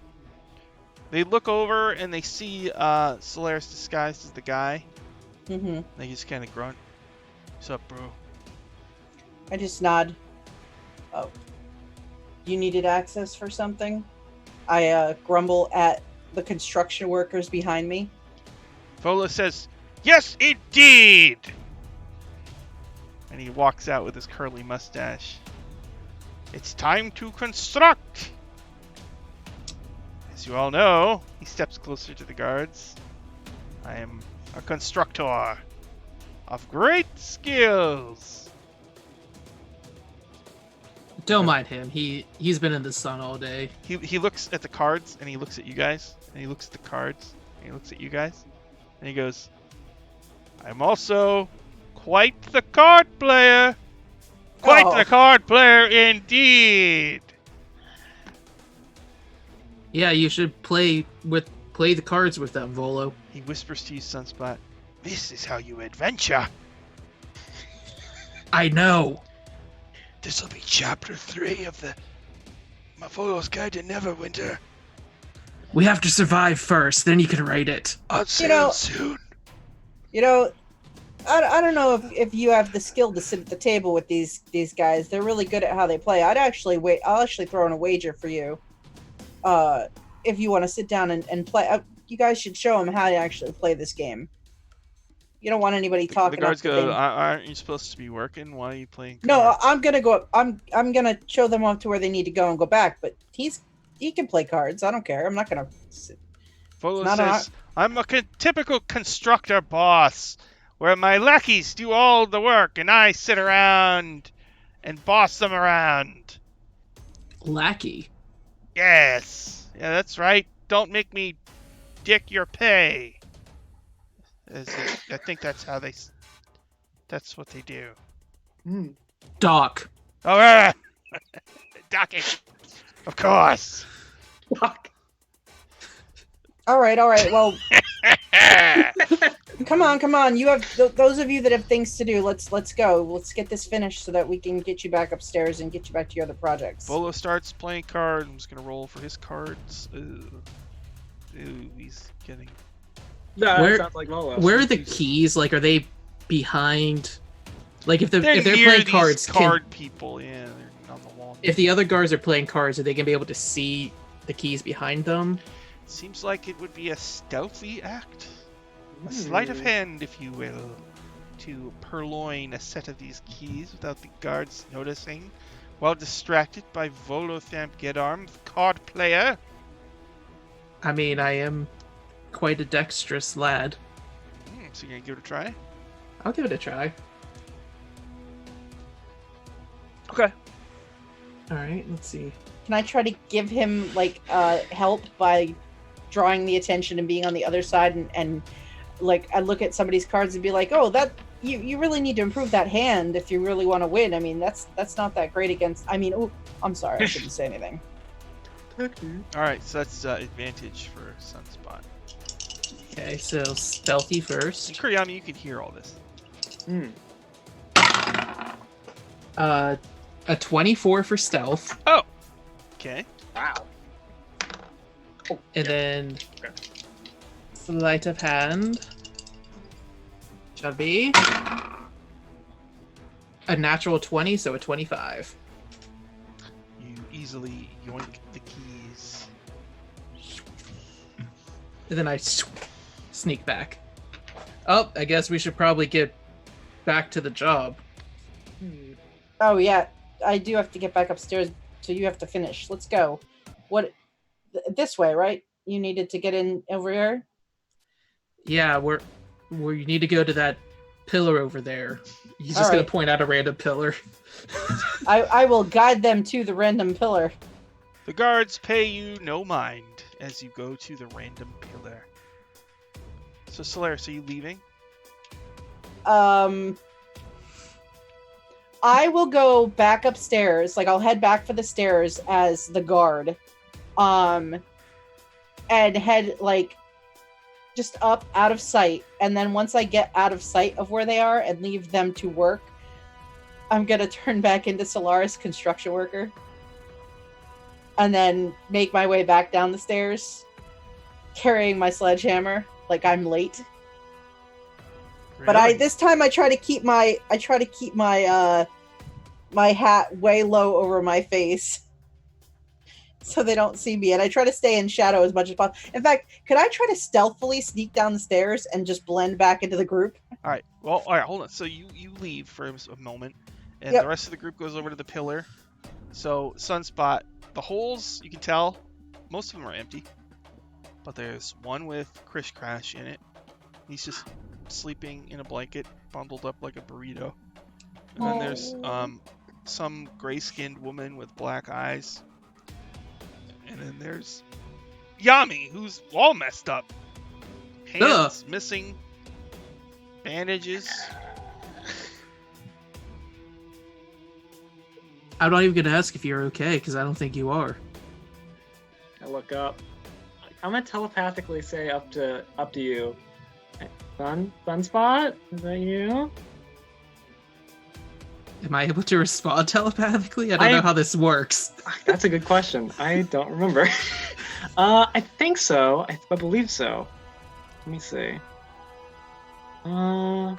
They look over and they see Solaris disguised as the guy. Mm-hmm. They just kind of grunt. What's up, bro? I just nod. Oh. You needed access for something? I grumble at the construction workers behind me. Vola says, "Yes, indeed!" And he walks out with his curly mustache. It's time to construct! As you all know, he steps closer to the guards. I am a constructor of great skills. don't mind him. He's been in the sun all day. He looks at the cards, and he looks at you guys, and he looks at the cards, and he looks at you guys, and he goes, I'm also quite the card player. Quite Oh. the card player indeed. Yeah, you should play the cards with them, Volo. He whispers to you, Sunspot, this is how you adventure. I know. This'll be chapter 3 of the Mavolo's Guide to Neverwinter. We have to survive first, then you can write it. I'll You know- soon. You know, I don't know if you have the skill to sit at the table with these guys. They're really good at how they play. I'll actually throw in a wager for you. If you want to sit down and play, you guys should show them how to actually play this game. You don't want anybody The talking. guards up the go, thing. aren't you supposed to be working? Why are you playing cards? No, I'm gonna go. I'm gonna show them up to where they need to go and go back. But he can play cards. I don't care. I'm not gonna. Volo It's not says, I'm a typical constructor boss, where my lackeys do all the work and I sit around and boss them around. Lackey. Yes. Yeah, that's right. Don't make me dick your pay. I think that's how that's what they do. Doc. All right. Docking. Of course. All right. Well, come on. You have those of you that have things to do. Let's go. Let's get this finished so that we can get you back upstairs and get you back to your other projects. Bolo starts playing cards. I'm just going to roll for his cards. Ooh, he's getting... No, Where- that sounds like Molo. Where are the keys? Like, are they behind? Like, if they're near playing these cards, card people, yeah, they're on the wall. if the other guards are playing cards, are they gonna be able to see the keys behind them? Seems like it would be a stealthy act. A sleight of hand, if you will, to purloin a set of these keys without the guards noticing, while distracted by Volothamp Gedarm, the card player. I mean, I am quite a dexterous lad. So you're gonna give it a try? I'll give it a try. Okay. All right, let's see. Can I try to give him like help by drawing the attention and being on the other side and like I look at somebody's cards and be like, oh, that you really need to improve that hand if you really want to win. I mean, that's not that great against. I mean, oh, I'm sorry, I shouldn't say anything. All right, so that's advantage for Sunspot. Okay, so stealthy And first. Kuriyami, you can hear all this. A 24 for stealth, Okay. Wow. and then Okay. sleight of hand shall be a natural 20, so a 25. You easily yoink the keys. And then I sneak back. Oh, I guess we should probably get back to the job. Oh yeah, I do have to get back upstairs, so you have to finish. Let's go. What? This way, right? You needed to get in over here. Yeah, we need to go to that pillar over there. He's just All gonna right. point out a random pillar. I will guide them to the random pillar. The guards pay you no mind as you go to the random pillar. So, Solaris, are you leaving? I will go back upstairs. Like I'll head back for the stairs as the guard. And head like just up out of sight. And then once I get out of sight of where they are and leave them to work, I'm gonna turn back into Solaris construction worker. And then make my way back down the stairs, carrying my sledgehammer like I'm late. But Really? this time I try to keep my my hat way low over my face so they don't see me, and I try to stay in shadow as much as possible. In fact, could I try to stealthily sneak down the stairs and just blend back into the group? All right. Well, all right. Hold on. So you leave for a moment, and Yep. the rest of the group goes over to the pillar. So Sunspot, the holes you can tell, most of them are empty, but there's one with Krish Crash in it. He's just sleeping in a blanket, bundled up like a burrito. And then there's some gray-skinned woman with black eyes. And then there's Yami, who's all messed up. Hands missing, bandages. I'm not even gonna ask if you're okay because I don't think you are. I look up. I'm gonna telepathically say up to you. Sunspot? Is that you? Am I able to respond telepathically? I don't know how this works. That's a good question. I don't remember. I think so. I believe so. Let me see. Oh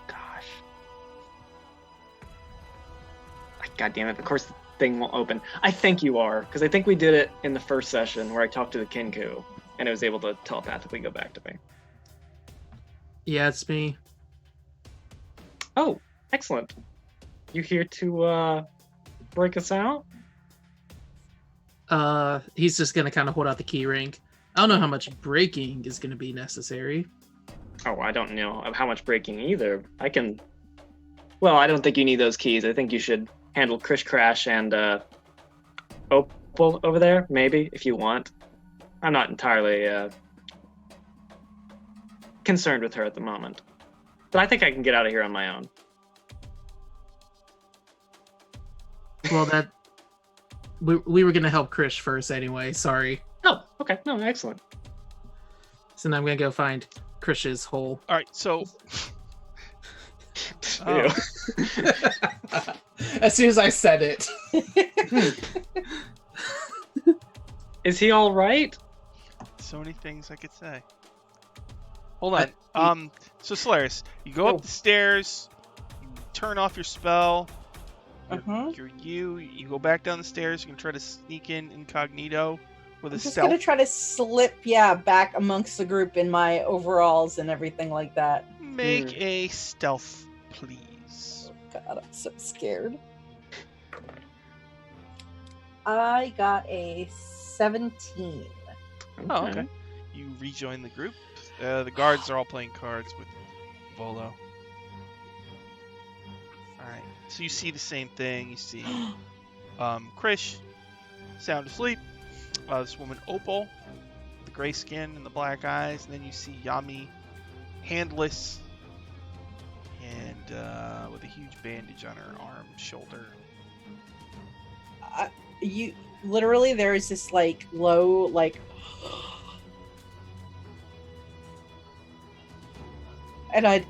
gosh. God damn it! Of course, the thing won't open. I think you are, because I think we did it in the first session where I talked to the Kinku, and it was able to telepathically go back to me. Yeah, it's me. Oh, excellent. You here to break us out? He's just gonna kind of hold out the key ring. I don't know how much breaking is gonna be necessary. Oh, I don't know how much breaking either. I can. Well, I don't think you need those keys. I think you should handle Krish Crash and Opal over there, maybe, if you want. I'm not entirely concerned with her at the moment. But I think I can get out of here on my own. Well, that we were gonna help Krish first anyway. Sorry. Oh, okay. No, excellent. So now I'm gonna go find Krish's hole. All right. So Ew. As soon as I said it. Is he all right? so many things I could say. Hold on. So Solaris, you go up the stairs, you turn off your spell. You go back down the stairs. You can try to sneak in incognito with I'm a just stealth. gonna try to slip, back amongst the group in my overalls and everything like that. Make a stealth, please. God, I'm so scared. I got a 17. Oh, okay. You rejoin the group. The guards are all playing cards with Volo. Alright, so you see the same thing. You see Krish, sound asleep. This woman Opal, the gray skin and the black eyes. And then you see Yami, handless, and with a huge bandage on her arm, shoulder. You literally, there is this like low, like, and I,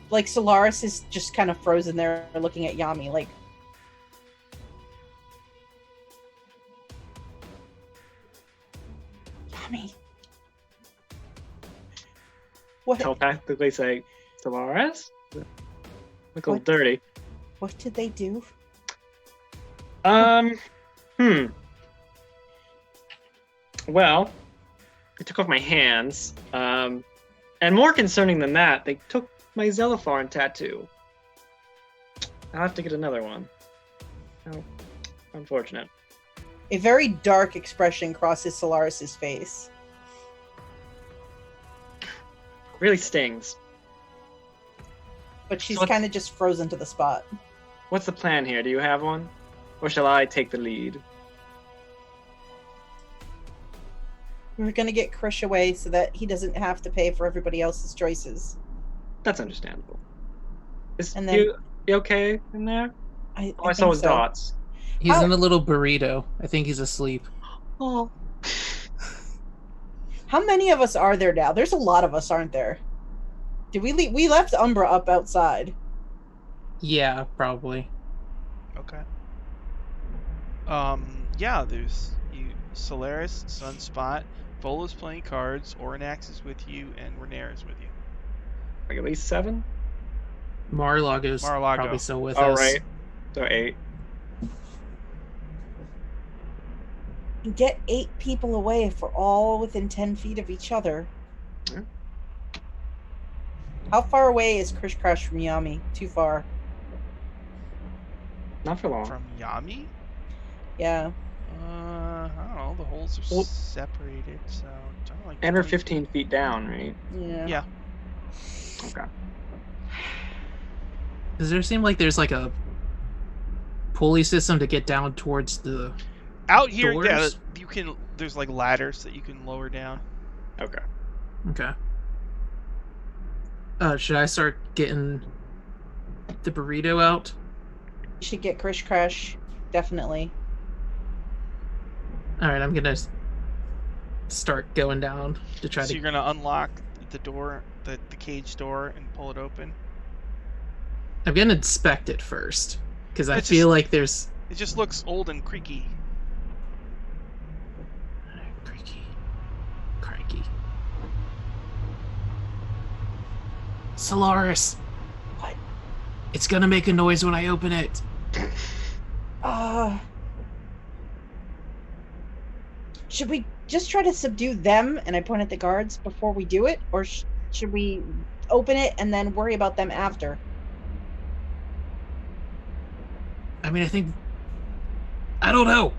like, Solaris is just kind of frozen there, looking at Yami, like, Yami, what? Telepathically say, Solaris? Look a little What? dirty. What did they do? Well, they took off my hands. And more concerning than that, they took my Zelopharn tattoo. I'll have to get another one. Oh, unfortunate. A very dark expression crosses Solaris's face. Really stings. But she's So what- kind of just frozen to the spot. What's the plan here? Do you have one? Or shall I take the lead? We're gonna get Krish away so that he doesn't have to pay for everybody else's choices. That's understandable. Is And then- you okay in there? I Oh, I saw think his so. dots. He's How- in a little burrito. I think he's asleep. Oh. How many of us are there now? There's a lot of us, aren't there? Did we leave? We left Umbra up outside. Yeah, probably. Okay. Yeah, there's you, Solaris, Sunspot, Vola's playing cards, Oranax is with you, and Renair is with you. Like at least 7? Mar-a-Lago's Mar-a-Lago. probably still with Oh, us. right. So 8. Get 8 people away if we're all within 10 feet of each other. Yeah. How far away is Krish Crash from Yami? Too far. Not for long. From Yami? Yeah. I don't know. The holes are Well- separated, so I don't know, like And we're 20 15 feet down, right? Yeah. Yeah. Okay. Does there seem like there's like a pulley system to get down towards the... Out here, yeah, Doors? you can. There's like ladders that you can lower down. Okay. Okay. Should I start getting the burrito out? You should get Krish Crash. Definitely. Alright, I'm gonna start going down to try So to... you're gonna unlock the door, the cage door, and pull it open. I'm gonna inspect it first. Because I It's feel just- like there's... It just looks old and creaky. Creaky. Crikey. Solaris! What? It's gonna make a noise when I open it. Should we just try to subdue them, and I point at the guards, before we do it? Or should we open it and then worry about them after? I mean, I think... I don't know.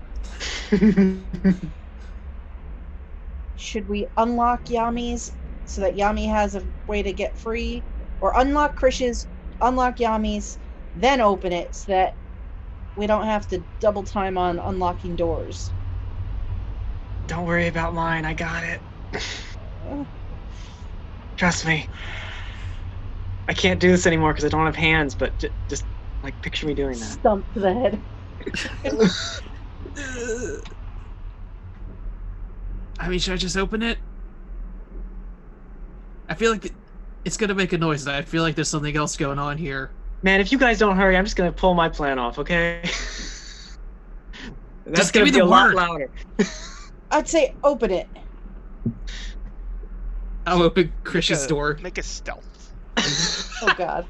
Should we unlock Yami's so that Yami has a way to get free? Or unlock Krish's, unlock Yami's, then open it so that we don't have to double time on unlocking doors? Don't worry about mine. I got it. Trust me. I can't do this anymore because I don't have hands, but just like picture me doing that. Stump to the head. I mean, should I just open it? I feel like it's gonna make a noise. I feel like there's something else going on here. Man, if you guys don't hurry, I'm just gonna pull my plan off, okay? That's Just give gonna me be the a lot word. louder. I'd say open it. I'll open Krish's Make a- door. Make a stealth. Oh god.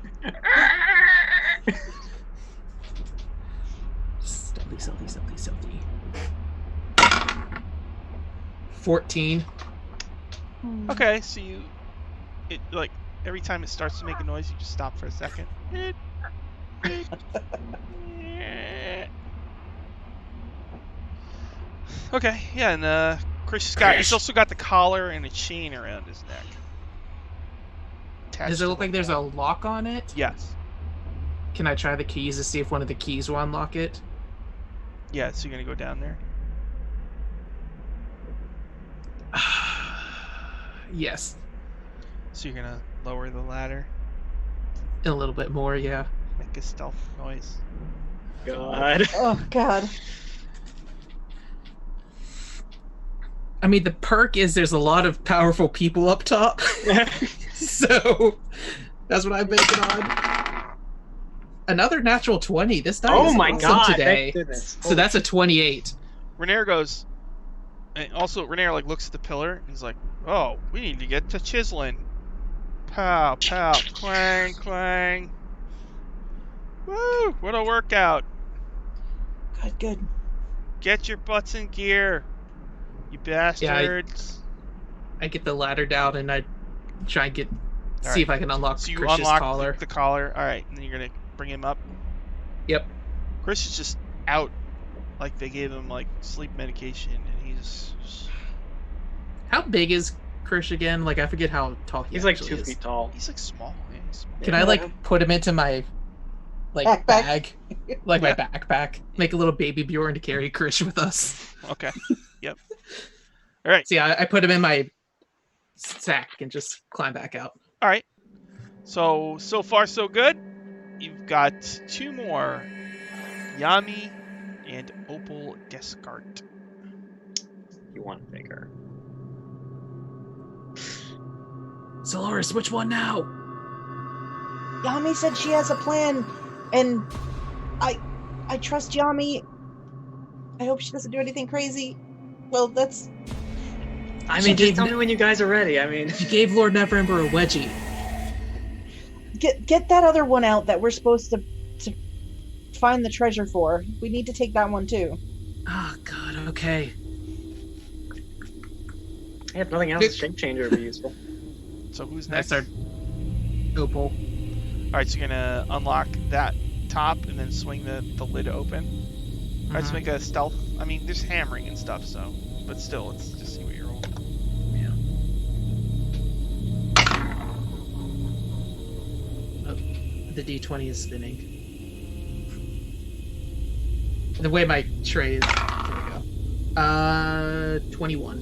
Stealthy. 14. Okay, so it like every time it starts to make a noise, you just stop for a second. Okay, yeah, and he's also got the collar and a chain around his neck. Attached Does it to look the like there's a wall. lock on it? Yes. Can I try the keys to see if one of the keys will unlock it? Yeah, so you're gonna go down there. Yes. So you're gonna lower the ladder, A little bit more, yeah. make a stealth noise. God. Oh god. I mean, the perk is there's a lot of powerful people up top. So, that's what I'm banking on. Another natural 20. This die Oh is my awesome god, today. thank goodness. So that's a 28. Renair goes, and also Renair like looks at the pillar and he's like, "Oh, we need to get to chiseling." Pow, pow, clang, clang. Woo! What a workout! Good. Get your butts in gear, you bastards. I get the ladder down and I try and get see if I can unlock So you Krish's unlock collar. the collar. All right, and then you're gonna bring him up. Yep. Chris is just out, like they gave him like sleep medication, and he's. How big is Krish again? Like I forget how tall he He's like actually 2 is. feet tall. He's like small. Yeah, he's small. Can I like put him into my Backpack. bag, like my Yeah. backpack? Make a little baby Bjorn to carry Krish with us. Okay. Yep. All right. See, I put him in my sack and just climb back out. All right. So far so good. You've got 2 more, Yami and Opal Descart. You want bigger. Solaris, which one now? Yami said she has a plan, and I trust Yami. I hope she doesn't do anything crazy. Well, that's I She mean, just gave tell me- me when you guys are ready. I mean, You gave Lord Neverember a wedgie. get that other one out that we're supposed to find the treasure for. We need to take that one too. Oh God. Okay. I have nothing else. Shape changer would be useful. So who's That's next? our Opal. All right, so you're gonna unlock that top and then swing the lid open. All right, so make a stealth. I mean, there's hammering and stuff, so, but still, let's just see what you're rolling. Yeah. Oh, the D20 is spinning. The way my tray is. There we go. 21.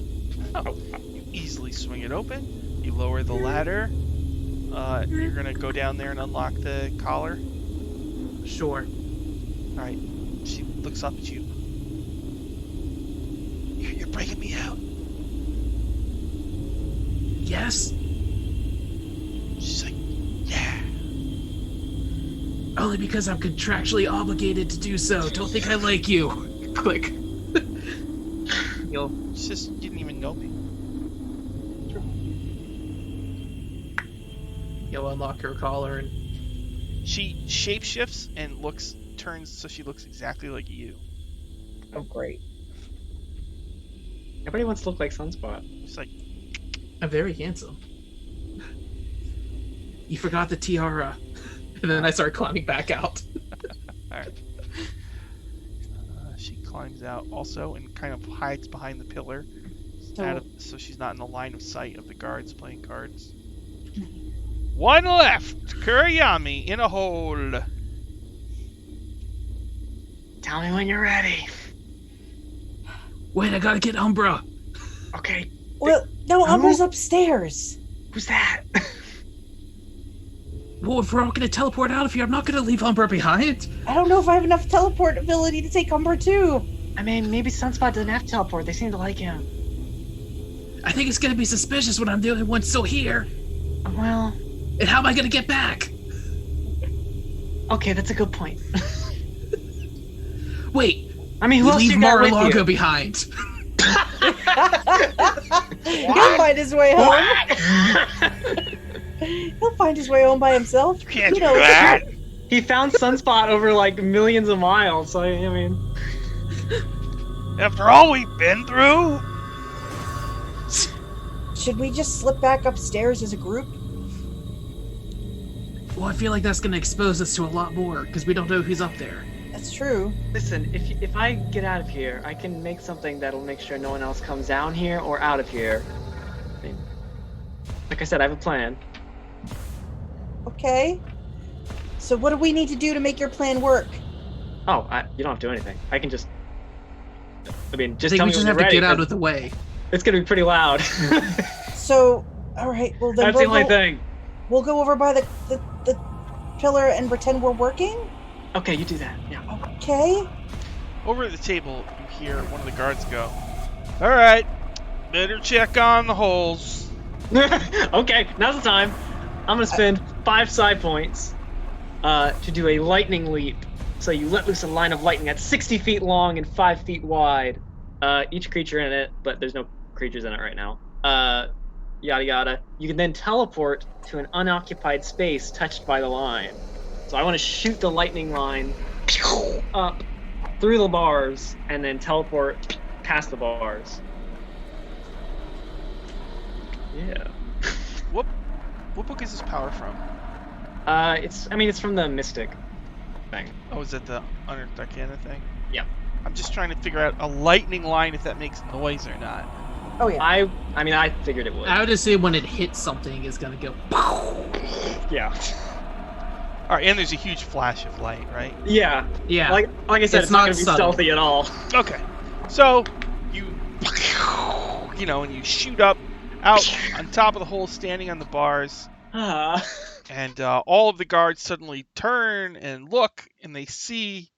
You easily swing it open. You lower the ladder. You're gonna go down there and unlock the collar. Sure. All right. She looks up at you. You're breaking me out. Yes. She's like, yeah. Only because I'm contractually obligated to do so. Don't think I like you. Click. It's just you didn't even know me. You'll unlock her collar and. She shapeshifts and turns so she looks exactly like you. Oh, great. Everybody wants to look like Sunspot. She's like, I'm very handsome. You forgot the tiara. And then I start climbing back out. all right. She climbs out also and kind of hides behind the pillar, so she's not in the line of sight of the guards playing cards. 1 left. Kuriyami in a hole. Tell me when you're ready. Wait, I gotta get Umbra. Okay, Well, no, Who? Umbra's upstairs. who's that? Well, if we're all gonna teleport out of here, I'm not gonna leave Umbra behind. I don't know if I have enough teleport ability to take Umbra too. I mean, maybe Sunspot doesn't have to teleport. They seem to like him. I think it's gonna be suspicious when I'm the only one still here. Well, And how am I gonna get back? okay, that's a good point. Wait, I mean, who we else leave you got with Mar-a-Lago you? behind. He'll find his way home. He'll find his way home by himself. Can't You do know, that. He found Sunspot over like millions of miles. So I mean, After all we've been through. Should we just slip back upstairs as a group? Well, I feel like that's gonna expose us to a lot more, because we don't know who's up there. That's true. listen, if I get out of here, I can make something that'll make sure no one else comes down here or out of here. I mean, like I said, I have a plan. Okay. So what do we need to do to make your plan work? Oh, you don't have to do anything. I can just. I mean, I just think tell we me just when have you're to ready, get out 'cause of the way. It's gonna be pretty loud. So, all right. Well, then That's the we'll only go, thing. we'll go over by the pillar and pretend we're working. Okay, you do that. Yeah. Okay. Over at the table, you hear one of the guards go, "All right, better check on the holes." Okay, now's the time. I'm gonna spend 5 side points to do a lightning leap. So you let loose a line of lightning that's 60 feet long and 5 feet wide. Each creature in it, but there's no creatures in it right now. Yada yada. You can then teleport to an unoccupied space touched by the line. So I want to shoot the lightning line up through the bars and then teleport past the bars. Yeah. Whoop. What book is this power from? It's from the Mystic thing. Oh, is it the Unearthed Arcana thing? Yeah. I'm just trying to figure out a lightning line if that makes noise or not. Oh yeah. I figured it would. I would assume when it hits something, it's gonna go. Yeah. All right, and there's a huge flash of light, right? Yeah. Yeah. Like I said, it's not going to be subtle. stealthy at all. Okay. So you and you shoot up out on top of the hole, standing on the bars, and all of the guards suddenly turn and look, and they see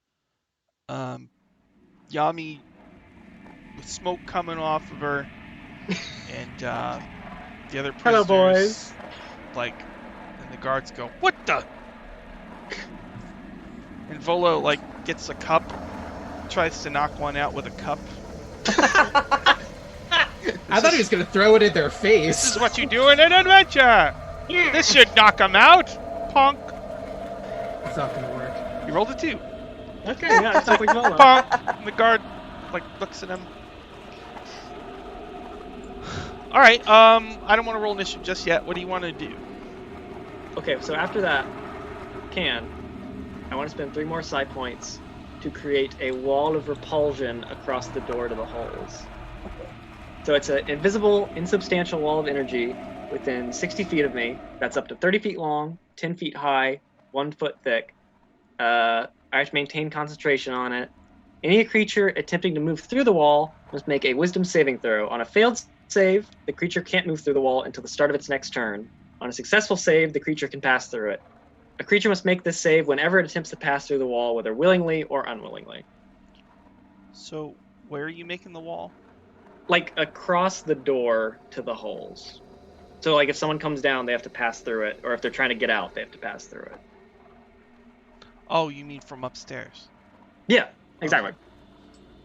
Yami with smoke coming off of her, and the other prisoners. Hello, boys. And the guards go, "What the?" And Volo gets a cup, tries to knock one out with a cup. I thought he was gonna throw it in their This face. is what you do in an adventure. This should knock them out, punk. It's not gonna work. You rolled a 2. Okay, yeah, it sounds like Volo. Punk. And the guard looks at him. All right. I don't want to roll initiative just yet. What do you want to do? Okay, so after that, I want to spend 3 more side points to create a wall of repulsion across the door to the holes. So it's an invisible, insubstantial wall of energy within 60 feet of me. That's up to 30 feet long, 10 feet high, 1 foot thick. I have to maintain concentration on it. Any creature attempting to move through the wall must make a wisdom saving throw. On a failed save, the creature can't move through the wall until the start of its next turn. On a successful save, the creature can pass through it. A creature must make this save whenever it attempts to pass through the wall, whether willingly or unwillingly. So, where are you making the wall? Like across the door to the holes. So like if someone comes down, they have to pass through it, or if they're trying to get out, they have to pass through it. Oh, you mean from upstairs? Yeah, exactly.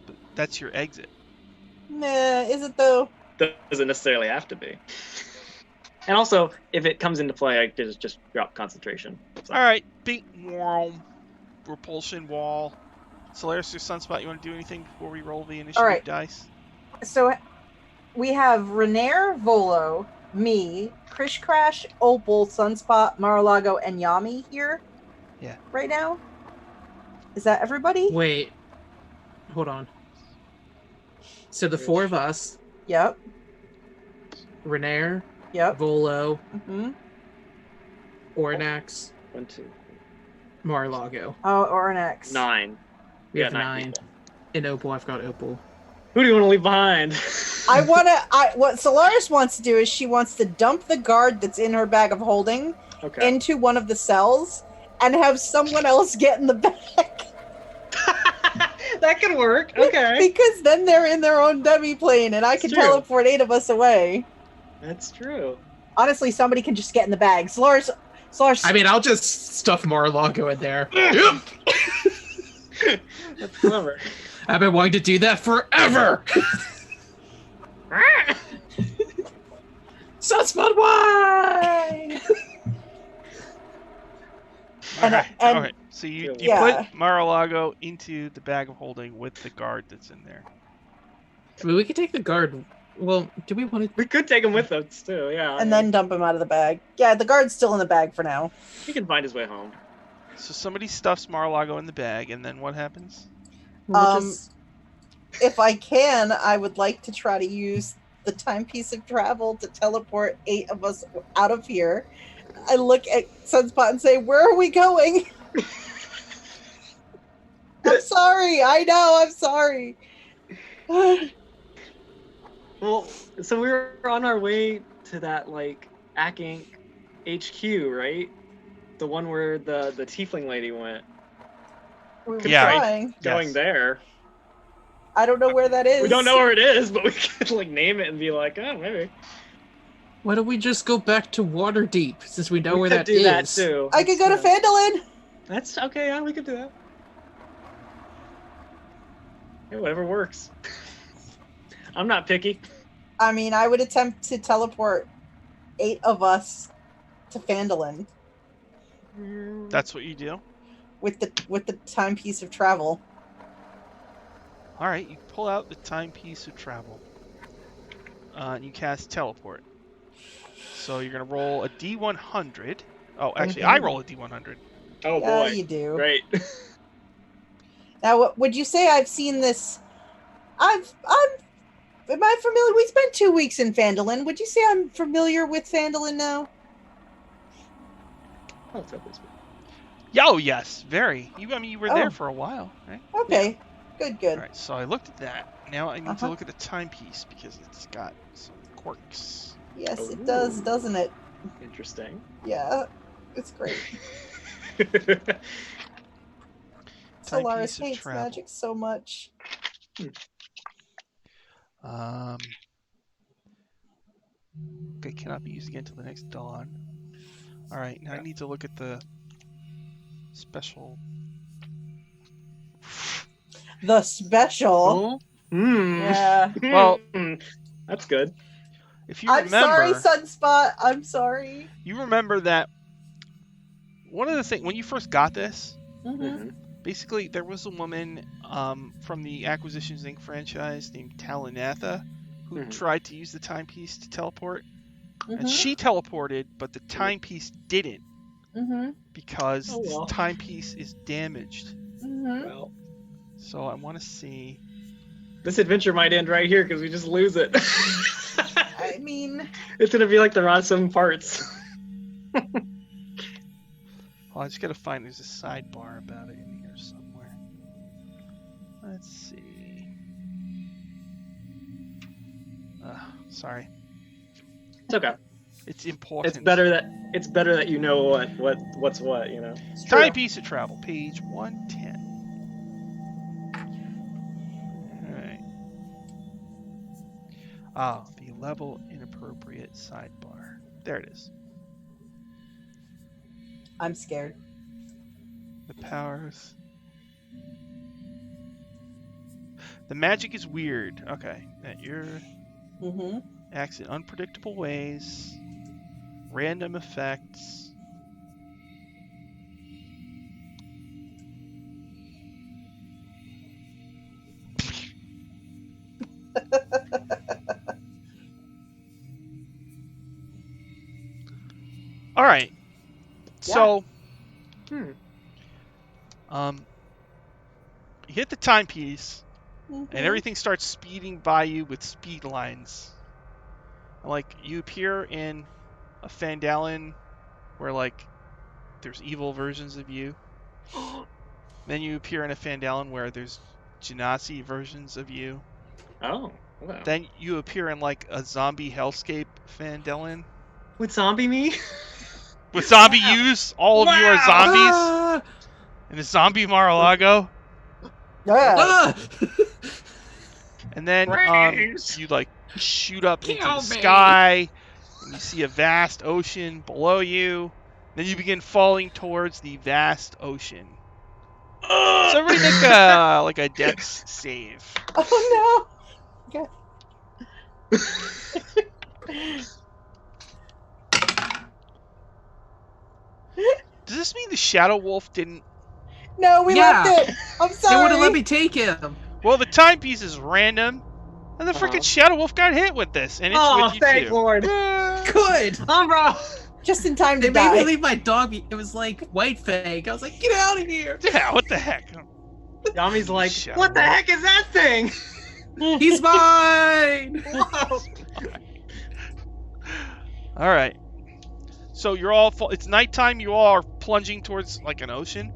But that's your exit. Nah, is it though? Doesn't necessarily have to be. And also, if it comes into play, I just drop concentration. So. All right, big repulsion wall. Solaris or Sunspot, you want to do anything before we roll the initiative right. dice? So we have Renair, Volo, me, Krish Crash, Opal, Sunspot, Mar-a-Lago, and Yami here. Yeah. Right now. Is that everybody? Wait. Hold on. So the 4 of us, Yep. Renair, Yep. Volo, Mm-hmm. Ornax, 1, 2, Mar-a-Lago. Oh, or an X. 9. We have got 9. people. In Opal, I've got Opal. Who do you want to leave behind? What Solaris wants to do is she wants to dump the guard that's in her bag of holding Okay. into one of the cells and have someone else get in the bag. That could work. Okay. Because then they're in their own demi-plane and I can True. teleport 8 of us away. That's true. Honestly, somebody can just get in the bag. Solaris. I mean, I'll just stuff Mar-a-Lago in there. That's clever. I've been wanting to do that forever! Sunspot why? All right. and- All right. So you Yeah. put Mar-a-Lago into the bag of holding with the guard that's in there. I mean, we could take the guard. Well, do we want to? We could take him with us too. Yeah. And then dump him out of the bag. Yeah, the guard's still in the bag for now. he can find his way home. So somebody stuffs Mar-a-Lago in the bag, and then what happens? If I can, I would like to try to use the timepiece of travel to teleport 8 of us out of here. I look at Sunspot and say, "Where are we going?" I'm sorry. I know. I'm sorry. Well, so we were on our way to that Ack Inc. HQ, right? The one where the tiefling lady went. We were Yeah. trying. Going Yes. there. I don't know where that is. We don't know where it is, but we could name it and be like, oh, maybe. Why don't we just go back to Waterdeep since we know we where could that do is? that too. I could go to Phandalin. That's okay. Yeah, we could do that. Yeah, whatever works. I'm not picky. I mean, I would attempt to teleport 8 of us to Phandalin That's what you do? with the timepiece of travel. All right, you pull out the timepiece of travel. And you cast teleport. So you're gonna roll a D100. Oh, actually, I roll a D100. Oh Yeah, boy. you do. Great. Now, what would you say? I've seen this. Am I familiar? We spent 2 weeks in Phandalin. Would you say I'm familiar with Phandalin now? Relatively speaking. Oh yes, very. You were there Oh. for a while, right? Okay, good. All right. So I looked at that. Now I need to look at the timepiece because it's got some quirks. Yes, it does, doesn't it? Interesting. Yeah, it's great. Solaris Timepiece of hates travel. magic so much. Okay, cannot be used again until the next dawn. All right, now I need to look at the special. The special. Yeah. Well, that's good. If you I'm remember, sorry, Sunspot. I'm sorry. you remember that one of the things when you first got this, Mm-hmm. basically there was a woman from the Acquisitions Inc. franchise named Talinatha who tried to use the timepiece to teleport, and she teleported, but the timepiece didn't because this timepiece is damaged. Well, so I want to see. This adventure might end right here because we just lose it. I mean, it's gonna be like the Ransom parts. Well, I just gotta find. There's a sidebar about it in here somewhere. Let's see. Sorry. It's okay. It's important. It's better that you know what's what, you know. Timepiece of travel, page 110. All right. The level inappropriate sidebar. There it is. I'm scared. The powers. The magic is weird. Okay. That you're acts in unpredictable ways. Random effects. All right. So, you hit the timepiece, and everything starts speeding by you with speed lines. Like, you appear in a Phandalin where, like, there's evil versions of you. Then you appear in a Phandalin where there's Genasi versions of you. Oh, wow. Then you appear in, like, a zombie hellscape Phandalin. With zombie me? With zombie yous. All of you are zombies. In a zombie Mar-a-Lago. Yeah. And then you like shoot up into the sky, and you see a vast ocean below you. Then you begin falling towards the vast ocean. So everybody make a dex save. Oh no. Okay. Does this mean the Shadow Wolf didn't? No, we left it. I'm sorry. They would have let me take him. Well, the timepiece is random, and the freaking Shadow Wolf got hit with this, and it's with you thank too. Lord. Good. I'm wrong. Just in time to They made die. me leave my dog. It was like White Fang. I was like, get out of here. Yeah, what the heck? Yami's like, Shadow what the Wolf. heck is that thing? He's mine. Whoa. All right. So you're all. It's nighttime. You all are plunging towards like an ocean.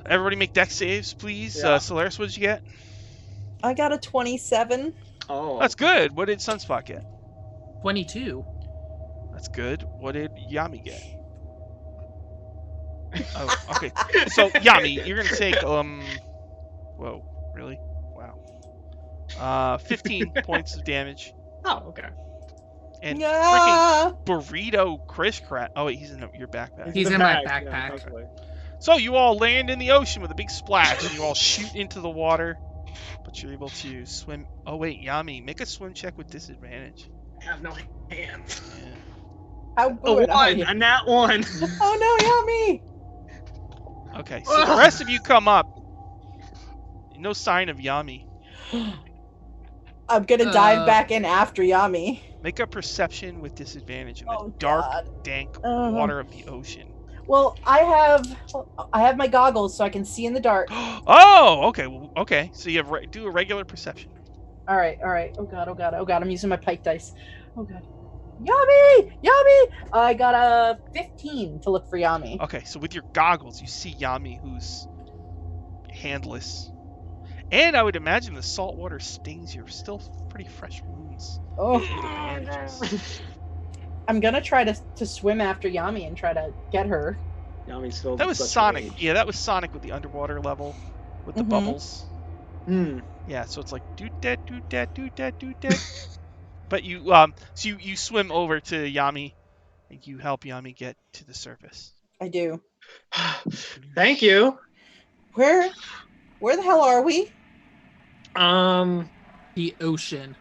Everybody make dex saves, please. Yeah. Solaris, what did you get? I got a 27. Oh. That's good. What did Sunspot get? 22. That's good. What did Yami get? Oh, okay. So Yami, you're gonna take Whoa, really? Wow. 15 points of damage. Oh, okay. And Yeah. freaking burrito Chris Crat. Oh wait, he's in your backpack. He's The in my bag, backpack. yeah, totally. So you all land in the ocean with a big splash, and you all shoot into the water, but you're able to swim. Oh wait, Yami, make a swim check with disadvantage. I have no hands. Yeah. How good A nat one. Oh no, Yami. Okay, so the rest of you come up. No sign of Yami. I'm gonna dive back in after Yami. Make a perception with disadvantage in the Oh, dark, God. dank Uh-huh. water of the ocean. Well, I have my goggles so I can see in the dark. Oh, okay. Well, okay. So you have do a regular perception. All right. Oh god. I'm using my pike dice. Oh god. Yami! I got a 15 to look for Yami. Okay, so with your goggles, you see Yami, who's handless. And I would imagine the salt water stings your still pretty fresh wounds. Oh, Made of bandages. I'm gonna try to swim after Yami and try to get her. Yami's filled That with was such Sonic. rage. Yeah, that was Sonic with the underwater level, with the Mhm. bubbles. Hmm. Yeah, so it's like do that, do that, do that, do that. But you so you swim over to Yami, and you help Yami get to the surface. I do. Thank you. Where the hell are we? The ocean.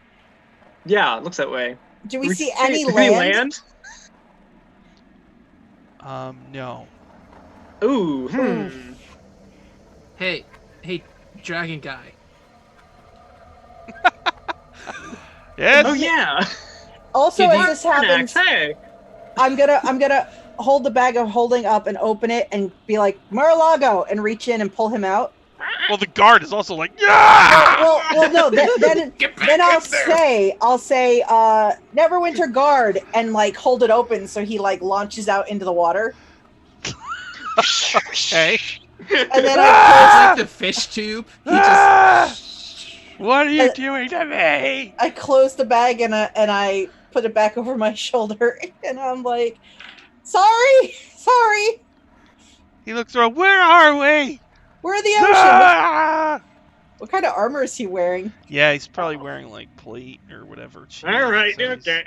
Yeah, it looks that way. Do we see any any land? No. Ooh. Hey, dragon guy. Yes. Oh yeah. Also, Did as you- this happens, Hey. I'm gonna hold the bag of holding up and open it and be like Mar-a-Lago and reach in and pull him out. Well, the guard is also like, yeah. Well, no. Then Get back I'll up there! say, Neverwinter Guard, and like hold it open so he like launches out into the water. Okay. And then It's like the fish tube. He just. Ah! What are you doing to me? I close the bag and I put it back over my shoulder and I'm like, sorry. He looks around. Where are we? We're in the ocean. Ah! What kind of armor is he wearing? Yeah, he's probably wearing like plate or whatever. All right. So he's Okay.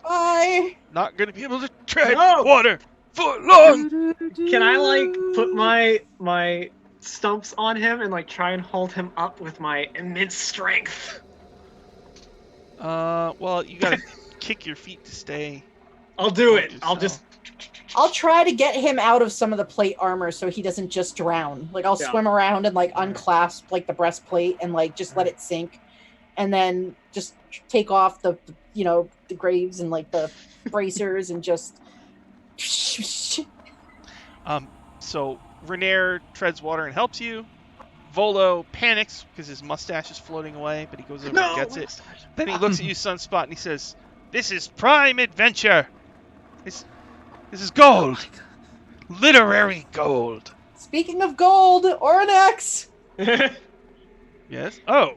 Bye. Not gonna be able to tread No! water for long. Can I like put my stumps on him and like try and hold him up with my immense strength? Well, you gotta kick your feet to stay. I'll do it. Yourself. I'll just. I'll try to get him out of some of the plate armor so he doesn't just drown. Like I'll Yeah. swim around and like unclasp like the breastplate and like just let it sink, and then just take off the graves and like the bracers and just. So Renair treads water and helps you. Volo panics because his mustache is floating away, but he goes over and gets it. Then he looks at you, Sunspot, and he says, "This is prime adventure. This is gold, literary gold." Speaking of gold, Oranax, Yes. Oh.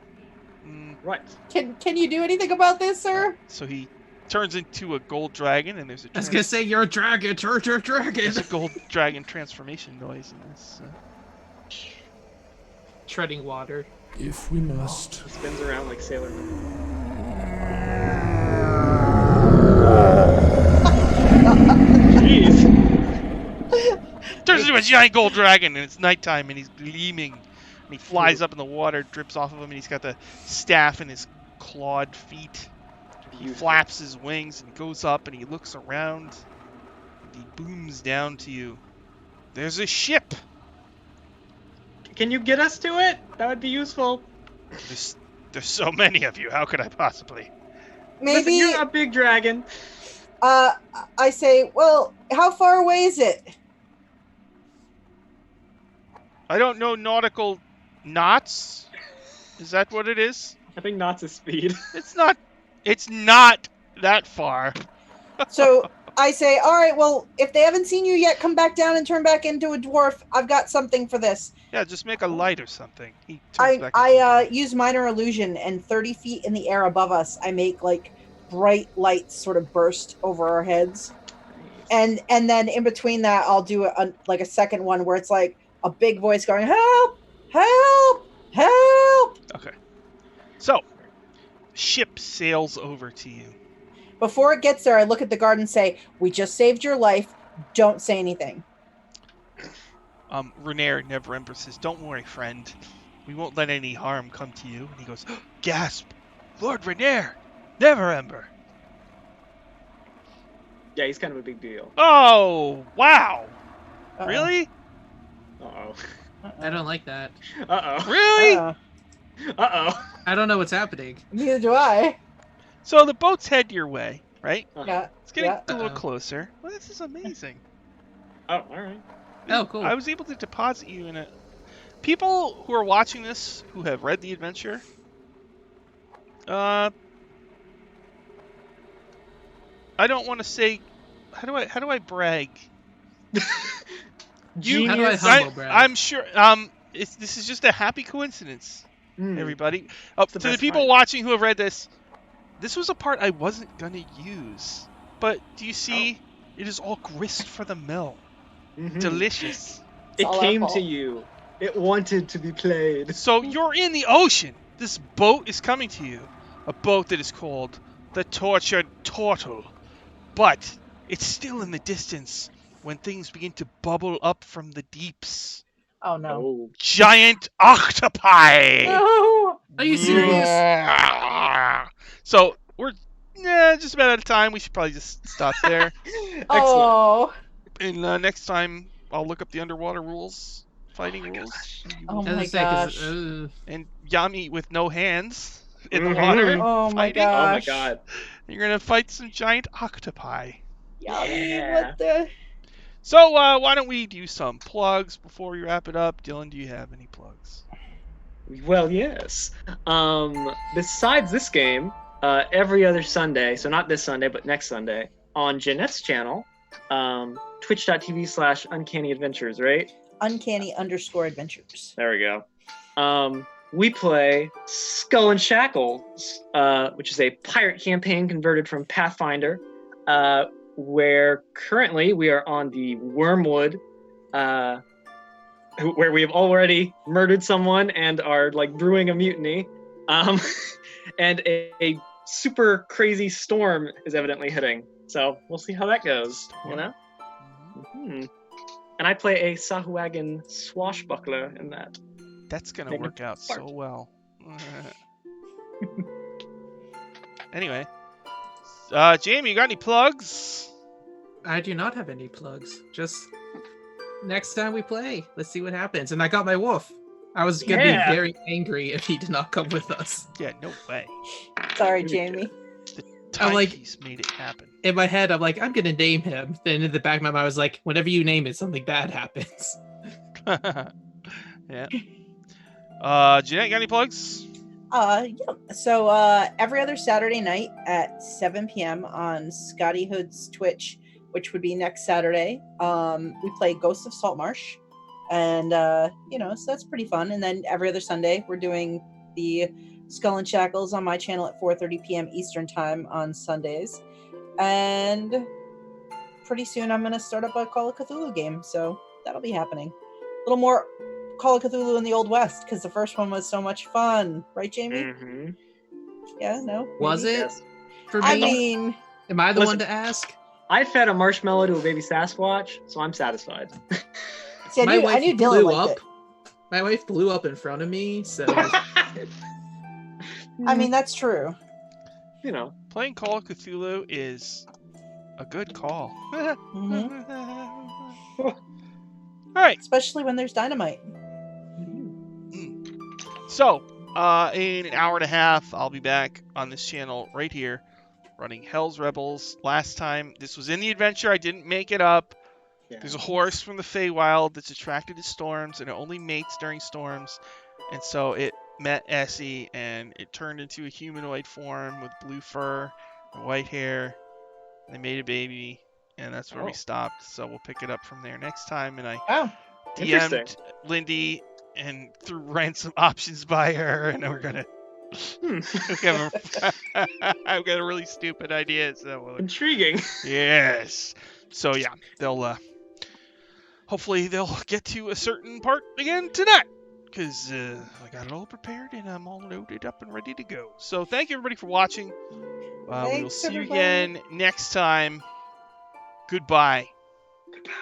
Right. can you do anything about this, sir? So he turns into a gold dragon, and there's a I was gonna say you're a dragon, dragon. there's a gold dragon transformation noise in this. Treading water. If we must. He spins around like Sailor Moon. Jeez. Turns into a giant gold dragon, and it's nighttime, and he's gleaming. And he flies up in the water, drips off of him, and he's got the staff in his clawed feet. He flaps his wings and goes up, and he looks around. And he booms down to you. There's a ship. Can you get us to it? That would be useful. There's so many of you. How could I possibly? Listen, Maybe you're a big dragon. I say, well, how far away is it? I don't know nautical knots. Is that what it is? I think knots is speed. It's not. It's not that far. So I say, all right, well, if they haven't seen you yet, come back down and turn back into a dwarf. I've got something for this. Yeah, just make a light or something. He turns back into I use minor illusion, and 30 feet in the air above us, I make like bright lights sort of burst over our heads, and then in between that, I'll do a second one where it's like a big voice going, "Help! Help! Help!" Okay. So, ship sails over to you. Before it gets there, I look at the guard and say, "We just saved your life. Don't say anything." Renair Never Ember says, "Don't worry, friend. We won't let any harm come to you." And he goes, "Gasp! Lord Renair! Never Ember!" Yeah, he's kind of a big deal. Oh, wow! Uh-oh. Really? Uh-oh. I don't like that. Uh-oh. Really? Uh-oh. Uh-oh. I don't know what's happening. Neither do I. So the boats head your way, right? Yeah. It's getting Yeah. a little Uh-oh. closer. Well, this is amazing. Oh, all right. Oh, cool. I was able to deposit you in a. People who are watching this who have read the adventure, I don't want to say. How do I brag? You, How do I Genius. humble brag? I'm sure. This is just a happy coincidence, Hmm, everybody. the To the best people part. watching who have read this, this was a part I wasn't gonna use, but do you see? It is all grist for the mill. Mhm. Delicious. It all our came to fault. you. It wanted to be played. So you're in the ocean. This boat is coming to you. A boat that is called the Tortured Turtle. But it's still in the distance when things begin to bubble up from the deeps. Oh no. Oh. Giant octopi! No. Are you serious? So we're just about out of time. We should probably just stop there. Excellent. Oh. And next time I'll look up the underwater rules, fighting rules. gosh. and you Oh will- my As I say, 'cause, gosh. And Yami with no hands in the Mhm. water. Oh my fighting. Oh my gosh. god. You're gonna fight some giant octopi. Yummy. Yeah. What the? So why don't we do some plugs before we wrap it up? Dylan, do you have any plugs? Well, yes. Besides this game, every other Sunday, so not this Sunday, but next Sunday, on Jeanette's channel, twitch.tv/Uncanny Adventures, right? Uncanny_adventures. There we go. We play Skull and Shackles, which is a pirate campaign converted from Pathfinder, where currently we are on the Wormwood, where we have already murdered someone and are like brewing a mutiny, and a super crazy storm is evidently hitting. So we'll see how that goes. You know. Mm-hmm. And I play a Sahuagin swashbuckler in that. That's gonna Make it work out fart. so well. Anyway, Jamie, you got any plugs? I do not have any plugs. Just next time we play, let's see what happens. And I got my wolf. I was gonna Yeah. be very angry if he did not come with us. Yeah, no way. Sorry, Jamie. Timepiece made it happen. In my head, I'm like, I'm gonna name him. Then in the back of my mind, I was like, whenever you name it, something bad happens. Yeah. Jeanette, got any plugs? Yeah. So every other Saturday night at 7 p.m. on Scotty Hood's Twitch, which would be next Saturday, we play Ghosts of Saltmarsh. And so that's pretty fun. And then every other Sunday we're doing the Skull and Shackles on my channel at 4:30 p.m. Eastern time on Sundays. And pretty soon I'm gonna start up a Call of Cthulhu game, so that'll be happening. A little more Call of Cthulhu in the Old West, because the first one was so much fun, right, Jamie? Mm-hmm. Yeah, no. Was maybe? it? Yes. For me? I mean, Am I the Listen. one to ask? I fed a marshmallow to a baby Sasquatch, so I'm satisfied. see, I knew Dylan liked it. My wife blew up in front of me, so I mean, that's true. You know. Playing Call of Cthulhu is a good call. Mhm. All right. Especially when there's dynamite. So, in an hour and a half, I'll be back on this channel right here, running Hell's Rebels. Last time, this was in the adventure. I didn't make it up. Yeah. There's a horse from the Feywild that's attracted to storms, and it only mates during storms. And so it met Essie, and it turned into a humanoid form with blue fur and white hair. They made a baby, and that's where we Oh. stopped. So we'll pick it up from there next time. And I Oh, Interesting. DM'd Lindy and threw ransom options by her, and we're gonna. I've got a really stupid idea, so Intriguing. yes. So yeah, they'll hopefully they'll get to a certain part again tonight, because I got it all prepared and I'm all loaded up and ready to go. So thank you everybody for watching. We will Thanks, see you everybody. again next time. Goodbye. Goodbye.